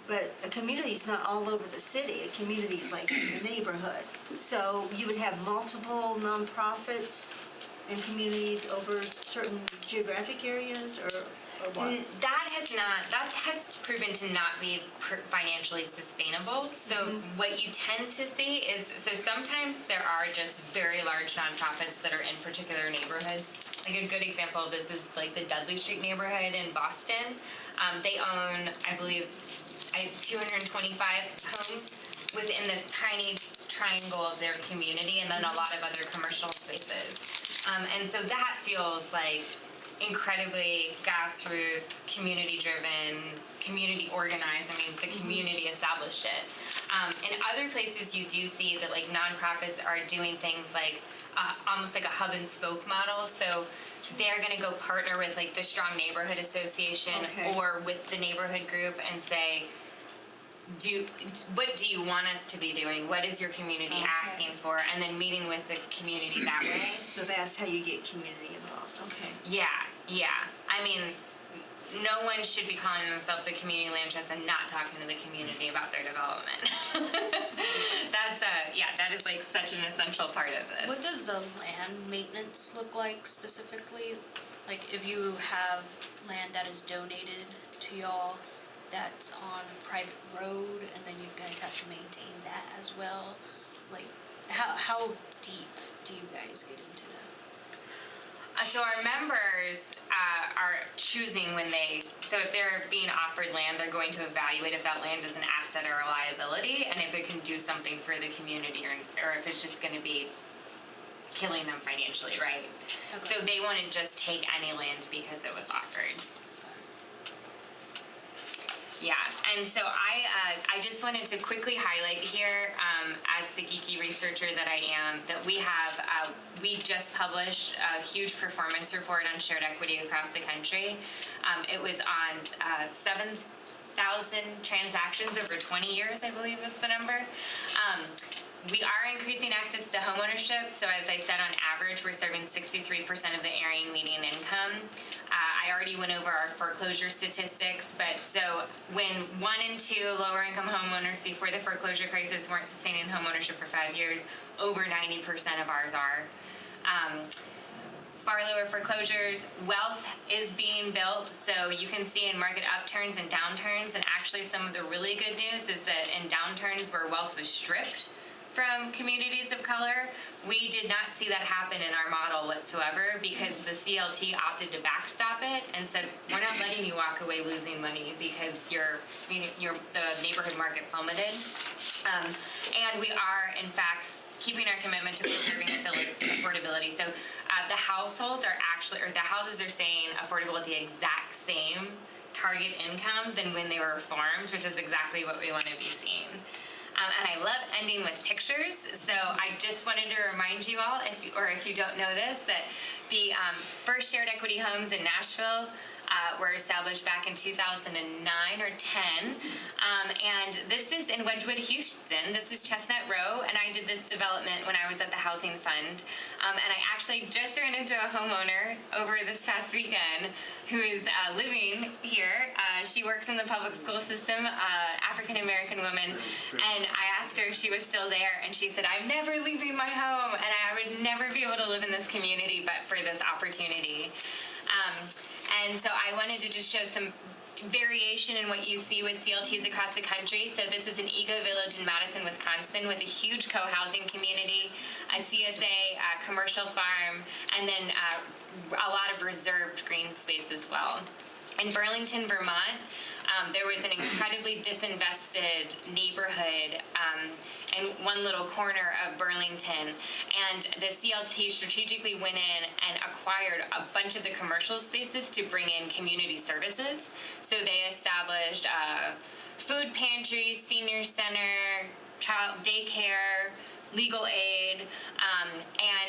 but a community is not all over the city. A community is like the neighborhood. So you would have multiple nonprofits and communities over certain geographic areas, or what? That has proven to not be financially sustainable. So what you tend to see is, so sometimes there are just very large nonprofits that are in particular neighborhoods. Like a good example of this is like the Dudley Street neighborhood in Boston. They own, I believe, 225 homes within this tiny triangle of their community, and then a lot of other commercial spaces. And so that feels like incredibly grassroots, community-driven, community organized. I mean, the community established it. In other places, you do see that like nonprofits are doing things like almost like a hub and spoke model. So they're going to go partner with like the Strong Neighborhood Association or with the neighborhood group and say, what do you want us to be doing? What is your community asking for? And then meeting with the community that way. So that's how you get community involved. Okay. Yeah. I mean, no one should be calling themselves a community land trust and not talking to the community about their development. That is like such an essential part of this. What does the land maintenance look like specifically? Like if you have land that is donated to y'all that's on private road, and then you guys have to maintain that as well. Like, how deep do you guys get into that? So our members are choosing so if they're being offered land, they're going to evaluate if that land is an asset or a liability, and if it can do something for the community, or if it's just gonna be killing them financially, right? So they wouldn't just take any land because it was offered. Yeah, and so I just wanted to quickly highlight here, as the geeky researcher that I am, that we just published a huge performance report on shared equity across the country. It was on 7,000 transactions over 20 years, I believe is the number. We are increasing access to homeownership. So as I said, on average, we're serving 63% of the area median income. I already went over our foreclosure statistics, but so when 1 in 2 lower income homeowners before the foreclosure crisis weren't sustaining homeownership for 5 years, over 90% of ours are. Far lower foreclosures, wealth is being built, so you can see in market upturns and downturns, and actually some of the really good news is that in downturns where wealth was stripped from communities of color, we did not see that happen in our model whatsoever, because the CLT opted to backstop it and said, we're not letting you walk away losing money because the neighborhood market plummeted. And we are, in fact, keeping our commitment to preserving affordability. So the households are actually, or the houses are staying affordable at the exact same target income than when they were reformed, which is exactly what we want to be seeing. And I love ending with pictures, so I just wanted to remind you all, if you don't know this, that the first shared equity homes in Nashville were established back in 2009 or 10, and this is in Wedgwood, Houston. This is Chestnut Row, and I did this development when I was at the Housing Fund, and I actually just ran into a homeowner over this past weekend who is living here. She works in the public school system, African-American woman, and I asked her if she was still there, and she said, I'm never leaving my home, and I would never be able to live in this community but for this opportunity. And so I wanted to just show some variation in what you see with CLTs across the country. So this is an eco-village in Madison, Wisconsin, with a huge co-housing community, a CSA, a commercial farm, and then a lot of reserved green space as well. In Burlington, Vermont, there was an incredibly disinvested neighborhood in one little corner of Burlington, and the CLT strategically went in and acquired a bunch of the commercial spaces to bring in community services. So they established food pantries, senior center, child daycare, legal aid,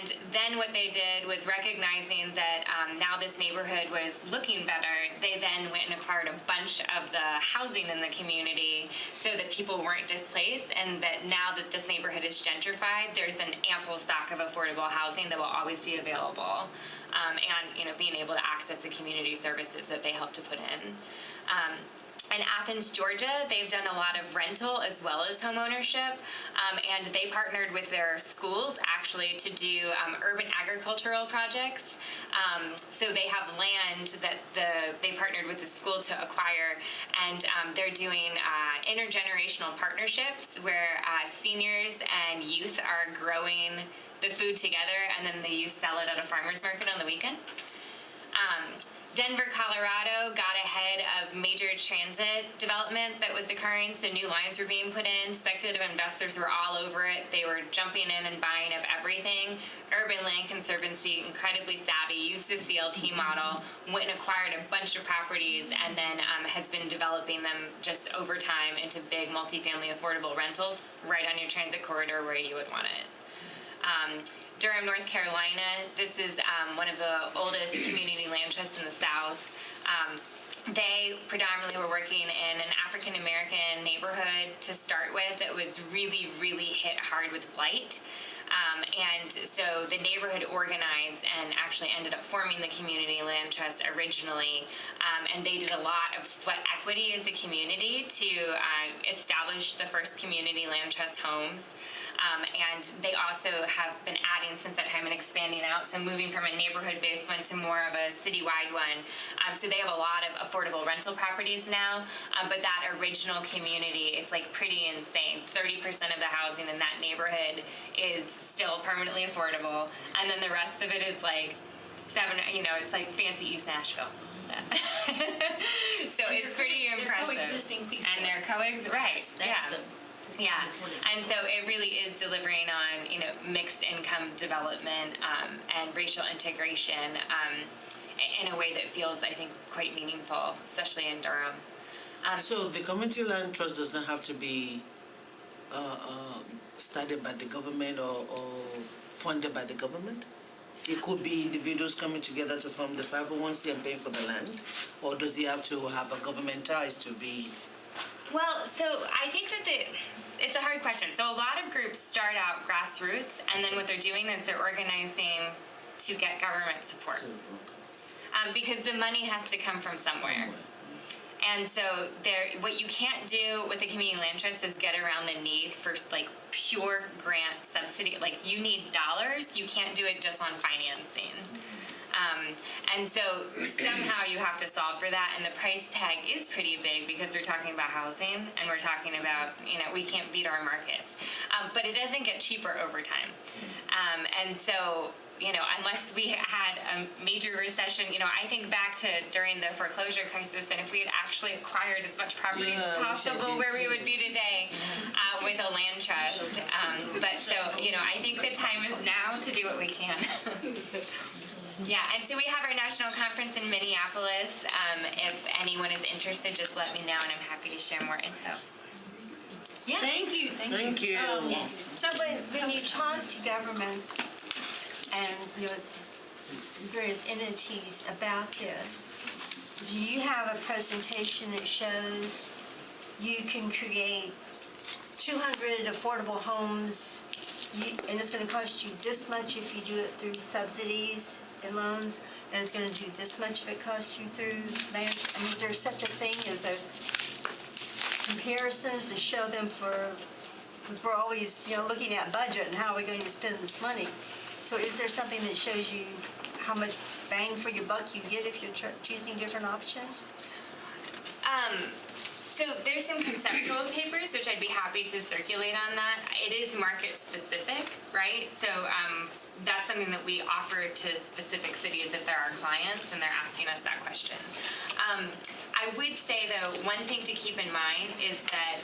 and then what they did was recognizing that now this neighborhood was looking better, they then went and acquired a bunch of the housing in the community so that people weren't displaced, and that now that this neighborhood is gentrified, there's an ample stock of affordable housing that will always be available, and being able to access the community services that they help to put in. In Athens, Georgia, they've done a lot of rental as well as home ownership, and they partnered with their schools actually to do urban agricultural projects. So they have land that they partnered with the school to acquire, and they're doing intergenerational partnerships where seniors and youth are growing the food together, and then the youth sell it at a farmer's market on the weekend. Denver, Colorado got ahead of major transit development that was occurring, so new lines were being put in. Speculative investors were all over it. They were jumping in and buying up everything. Urban Land Conservancy, incredibly savvy, used the CLT model, went and acquired a bunch of properties, and then has been developing them just over time into big multifamily affordable rentals right on your transit corridor where you would want it. Durham, North Carolina, this is one of the oldest community land trusts in the South. They predominantly were working in an African-American neighborhood to start with that was really, really hit hard with blight. And so the neighborhood organized and actually ended up forming the Community Land Trust originally. And they did a lot of sweat equity as a community to establish the first community land trust homes. And they also have been adding since that time and expanding out, so moving from a neighborhood-based one to more of a citywide one. So they have a lot of affordable rental properties now, but that original community, it's like pretty insane. 30% of the housing in that neighborhood is still permanently affordable, and then the rest of it is like it's like fancy East Nashville. So it's pretty impressive. They're coexisting peacefully. And they're right, That's the yeah. And so it really is delivering on, mixed income development and racial integration in a way that feels, I think, quite meaningful, especially in Durham. So the community land trust does not have to be started by the government or funded by the government? It could be individuals coming together to form the 501c and paying for the land? Or does it have to have a government ties to be? Well, so I think that it's a hard question. So a lot of groups start out grassroots, and then what they're doing is they're organizing to get government support. Because the money has to come from somewhere. And so what you can't do with the community land trust is get around the need for like pure grant subsidy. Like you need dollars, you can't do it just on financing. And so somehow you have to solve for that, and the price tag is pretty big because we're talking about housing and we're talking about, we can't beat our markets. But it doesn't get cheaper over time. And so, unless we had a major recession, I think back to during the foreclosure crisis, and if we had actually acquired as much property as possible, where we would be today with a land trust. But so, I think the time is now to do what we can. Yeah, and so we have our national conference in Minneapolis. If anyone is interested, just let me know, and I'm happy to share more info. Yeah. Thank you. Thank you. Yes. So when you talk to governments and various entities about this, do you have a presentation that shows you can create 200 affordable homes and it's going to cost you this much if you do it through subsidies and loans, and it's going to do this much if it costs you through land? I mean, is there such a thing as a comparisons to show them because we're always, looking at budget and how are we going to spend this money? So is there something that shows you how much bang for your buck you get if you're choosing different options? So there's some conceptual papers, which I'd be happy to circulate on that. It is market specific, right? So that's something that we offer to specific cities if they're our clients and they're asking us that question. I would say, though, one thing to keep in mind is that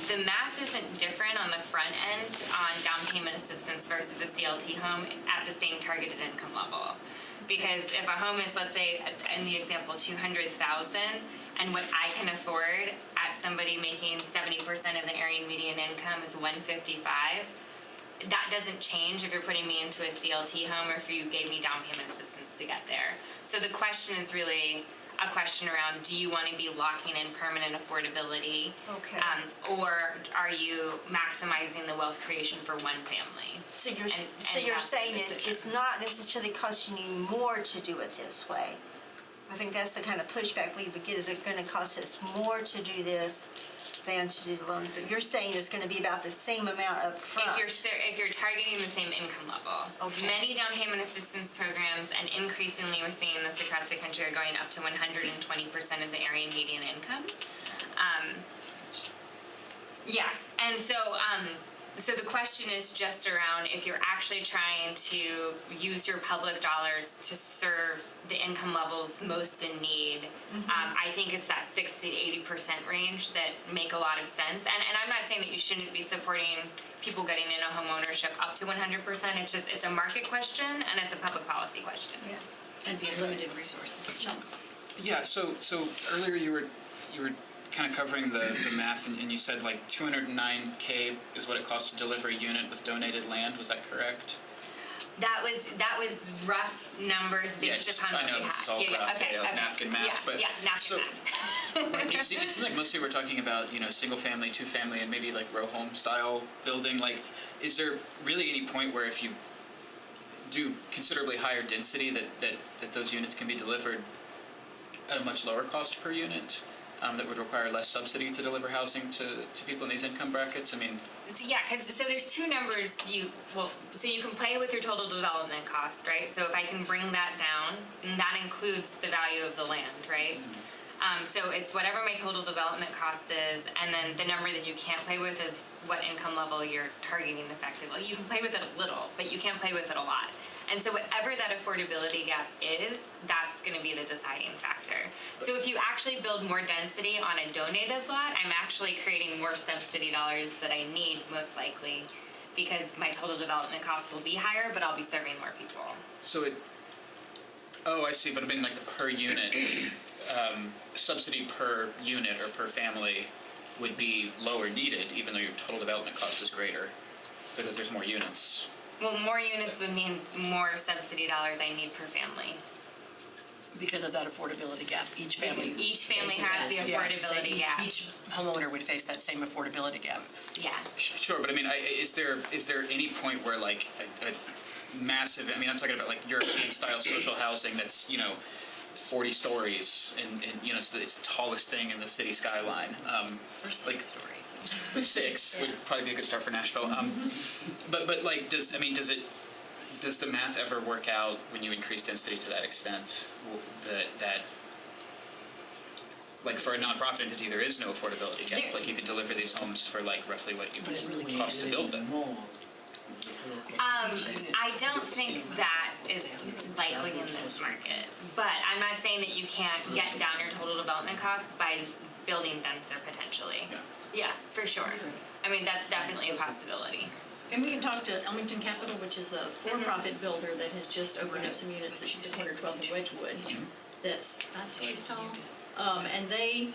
the math isn't different on the front end on down payment assistance versus a CLT home at the same targeted income level. Because if a home is, let's say, in the example, $200,000, and what I can afford at somebody making 70% of the area median income is $155, that doesn't change if you're putting me into a CLT home or if you gave me down payment assistance to get there. So the question is really a question around, do you want to be locking in permanent affordability? Okay. Or are you maximizing the wealth creation for one family? So you're saying it's not necessarily costing you more to do it this way. I think that's the kind of pushback we would get. Is it going to cost us more to do this than to do the loans? But you're saying it's going to be about the same amount up front. If you're targeting the same income level. Okay. Many down payment assistance programs, and increasingly we're seeing this across the country, are going up to 120% of the area median income. Yeah, and so the question is just around if you're actually trying to use your public dollars to serve the income levels most in need. I think it's that 60 to 80% range that make a lot of sense. And I'm not saying that you shouldn't be supporting people getting into home ownership up to 100%. It's a market question and it's a public policy question. Yeah. And be limited resources. Yeah. So earlier you were kind of covering the math, and you said like $209K is what it costs to deliver a unit with donated land. Was that correct? That was rough numbers based upon what we had. I know this is all rough, napkin math, but napkin math. it seems like mostly we're talking about single family, two family, and maybe like row home style building. Like, is there really any point where if you do considerably higher density that those units can be delivered at a much lower cost per unit? That would require less subsidy to deliver housing to people in these income brackets? I mean... So there's two numbers so you can play with your total development cost, right? So if I can bring that down, and that includes the value of the land, right? So it's whatever my total development cost is, and then the number that you can't play with is what income level you're targeting effectively. You can play with it a little, but you can't play with it a lot. And so whatever that affordability gap is, that's gonna be the deciding factor. So if you actually build more density on a donated lot, I'm actually creating more subsidy dollars that I need most likely, because my total development costs will be higher, but I'll be serving more people. So I see, but I mean like the per unit, subsidy per unit or per family would be lower needed, even though your total development cost is greater, because there's more units. Well, more units would mean more subsidy dollars I need per family. Because of that affordability gap, each family. Each family faces has the that. affordability Each- gap. Each homeowner would face that same affordability gap. Yeah. Sure, but I mean, is there any point where like a massive, I mean, I'm talking about like European style social housing that's, 40 stories and it's the tallest thing in the city skyline. Like stories. 6 would probably be a good start for Nashville. But like, does the math ever work out when you increase density to that extent? That like for a nonprofit entity, there is no affordability gap. Like you could deliver these homes for like roughly what you would cost to build them. I don't think that is likely in this market, but I'm not saying that you can't get down your total development costs by building denser potentially. Yeah, for sure. I mean, that's definitely a possibility. And we can talk to Ellington Capital, which is a for-profit builder that has just opened up some units at 112th and Wedgwood. That's 5 stories tall. And they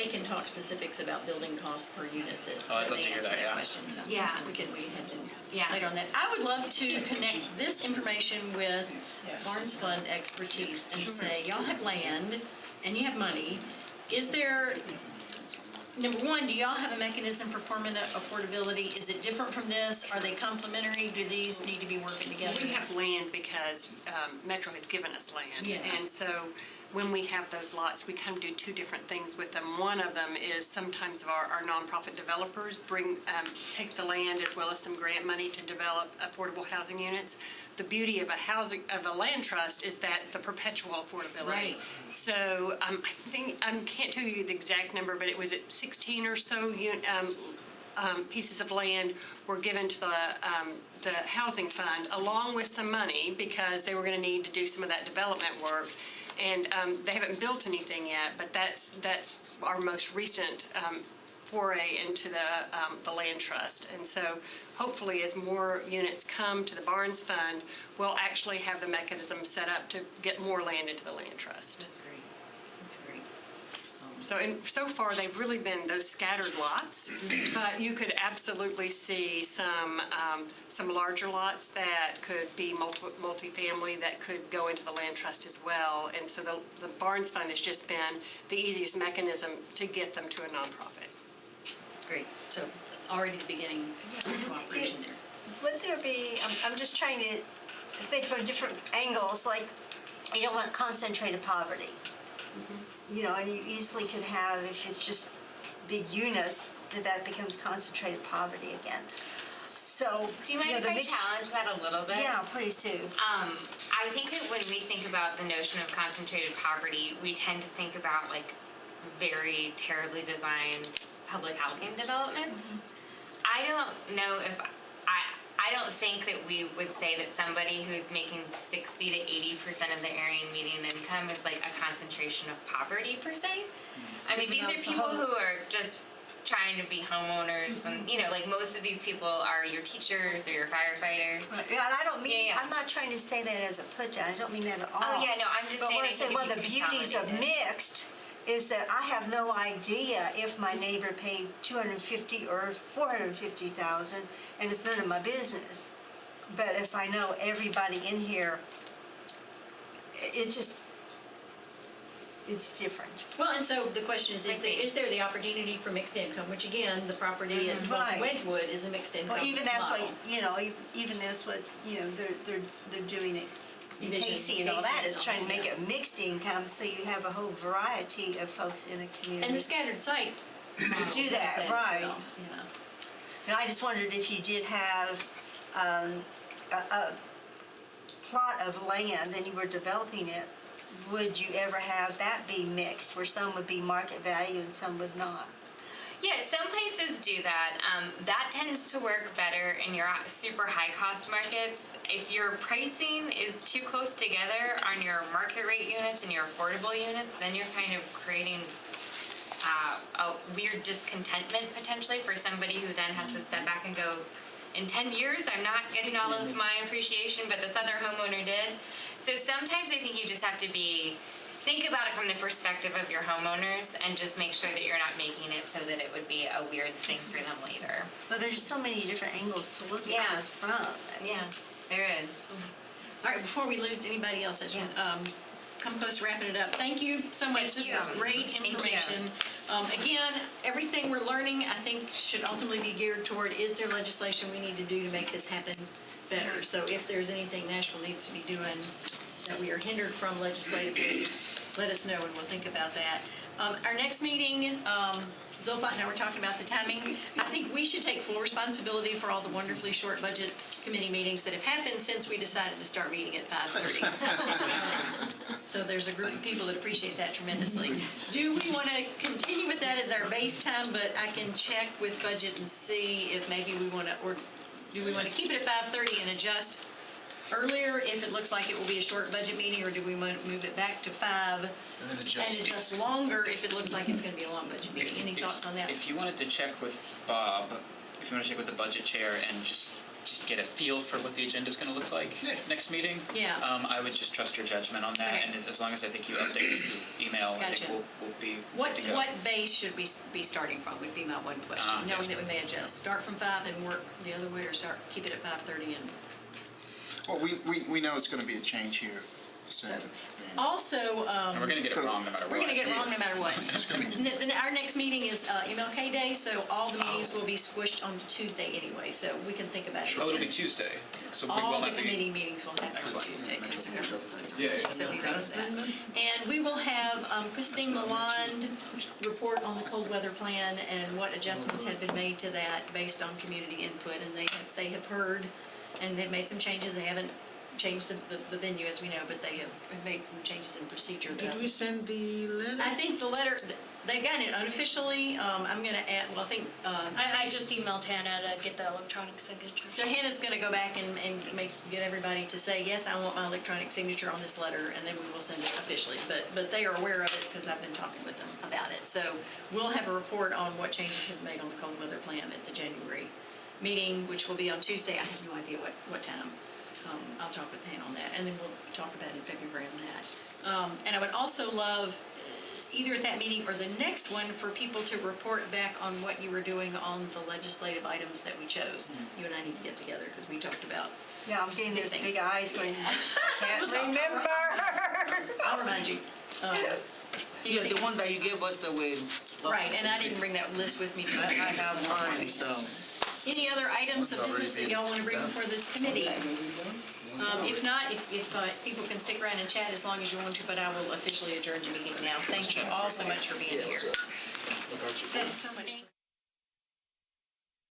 can talk specifics about building costs per unit that Oh, I'd love they to hear answer that, yeah. question. So Yeah. we have some Yeah. later on that. I would love to connect this information with Barnes Fund expertise and say, y'all have land and you have money. Is there, number one, do y'all have a mechanism for permanent affordability? Is it different from this? Are they complementary? Do these need to be working together? We have land because Metro has given us land. Yeah. And so when we have those lots, we kind of do two different things with them. One of them is sometimes our nonprofit developers take the land as well as some grant money to develop affordable housing units. The beauty of a land trust is that the perpetual affordability. Right. So I think, I can't tell you the exact number, but it was at 16 or so pieces of land were given to the housing fund along with some money because they were going to need to do some of that development work. And they haven't built anything yet, but that's our most recent foray into the land trust. And so hopefully as more units come to the Barnes Fund, we'll actually have the mechanism set up to get more land into the land trust. That's great. That's great. So far, they've really been those scattered lots, but you could absolutely see some larger lots that could be multifamily that could go into the land trust as well. And so the Barnes Fund has just been the easiest mechanism to get them to a nonprofit. Great. So already the beginning of cooperation there. Would there be, I'm just trying to think from different angles, like you don't want concentrated poverty. And you easily could have, if it's just big units, that becomes concentrated poverty again. So, Do you mind if I challenge that a little bit? Yeah, please do. I think that when we think about the notion of concentrated poverty, we tend to think about like very terribly designed public housing developments. I don't know if I don't think that we would say that somebody who's making 60 to 80% of the area median income is like a concentration of poverty per se. I mean, these are people who are just trying to be homeowners, and like most of these people are your teachers or your firefighters. Right. Yeah, and I don't mean, Yeah. I'm not trying to say that as a put down. I don't mean that at all. Oh yeah, no, I'm just But saying. what I I say, think one of if the you beauties of consolidate it- mixed is that I have no idea if my neighbor paid $250,000 or $450,000, and it's none of my business. But if I know everybody in here, it's different. Well, and so the question is there the opportunity for mixed income, which again, the property at 12th Right. and Wedgwood is a mixed income Well, even that's model. what, even that's what, they're doing it. Envision Casey and all that Casey is and trying to all make that. it mixed income, so you have a whole variety of folks in a community. And the scattered site model do does that, as right. well, And I just wondered if you did have a plot of land and you were developing it, would you ever have that be mixed, where some would be market value and some would not? Yeah, some places do that. That tends to work better in your super high-cost markets. If your pricing is too close together on your market rate units and your affordable units, then you're kind of creating a weird discontentment potentially for somebody who then has to step back and go, in 10 years, I'm not getting all of my appreciation, but this other homeowner did. So sometimes I think you just have to think about it from the perspective of your homeowners and just make sure that you're not making it so that it would be a weird thing for them later. But there's so many different angles to look Yeah. at this from. Yeah, there is. All right, before we lose anybody else, I just want come close to wrapping it up. Thank you so much. This is great Thank you. information. Again, everything we're learning, I think, should ultimately be geared toward, is there legislation we need to do to make this happen better? So if there's anything Nashville needs to be doing that we are hindered from legislatively, let us know and we'll think about that. Our next meeting, Zilpha and I were talking about the timing. I think we should take full responsibility for all the wonderfully short budget committee meetings that have happened since we decided to start meeting at 5:30. So there's a group of people that appreciate that tremendously. Do we want to continue with that as our base time, but I can check with budget and see if maybe we want to, or do we want to keep it at 5:30 and adjust earlier if it looks like it will be a short budget meeting, or do we want to move it back to 5 and adjust longer if it looks like it's going to be a long budget meeting? Any thoughts on that? If you wanted to check with Bob, if you want to check with the budget chair and just get a feel for what the agenda is going to look like next meeting, Yeah. I would just trust your judgment on that. Okay. And as long as I think you update us through email, I Gotcha. think we'll be What good to go. base should we be starting from would be my one question, knowing that we may adjust. Start from 5 and work the other way, or keep it at 5:30 and... Well, we know it's going to be a change here. So, Also, And we're going to get it wrong no matter what. we're going to get it wrong no matter what. Our next meeting is MLK Day, so all the meetings will be squished on Tuesday anyway, so we can think about it. Oh, it'll be Tuesday. So we All will the not be. committee meetings will happen on Excellent. Tuesday, because they're supposed to. Yeah. So we know that. And we will have Christine Lalonde report on the cold weather plan and what adjustments have been made to that based on community input, and they have heard, and they've made some changes. They haven't changed the venue, as we know, but they have made some changes in procedure. Did we send the letter? I think the letter, they've gotten it unofficially. I'm going to add, well, I think... I just emailed Hannah to get the electronic signature. So Hannah's going to go back and get everybody to say, yes, I want my electronic signature on this letter, and then we will send it officially. But they are aware of it because I've been talking with them about it. So we'll have a report on what changes have been made on the cold weather plan at the January meeting, which will be on Tuesday. I have no idea what time. I'll talk with Hannah on that, and then we'll talk about it in February on that. And I would also love, either at that meeting or the next one, for people to report back on what you were doing on the legislative items that we chose. You and I need to get together because we talked about. Yeah, I'm getting these big eyes going, I can't talk. remember. I'll remind you. Yeah, the one that you gave us that way. Right, and I didn't bring that list with me. I have mine, so. Any other items of business that y'all want to bring before this committee? If not, if people can stick around and chat as long as you want to, but I will officially adjourn the meeting now. Thank you all so much for being here. That is so much.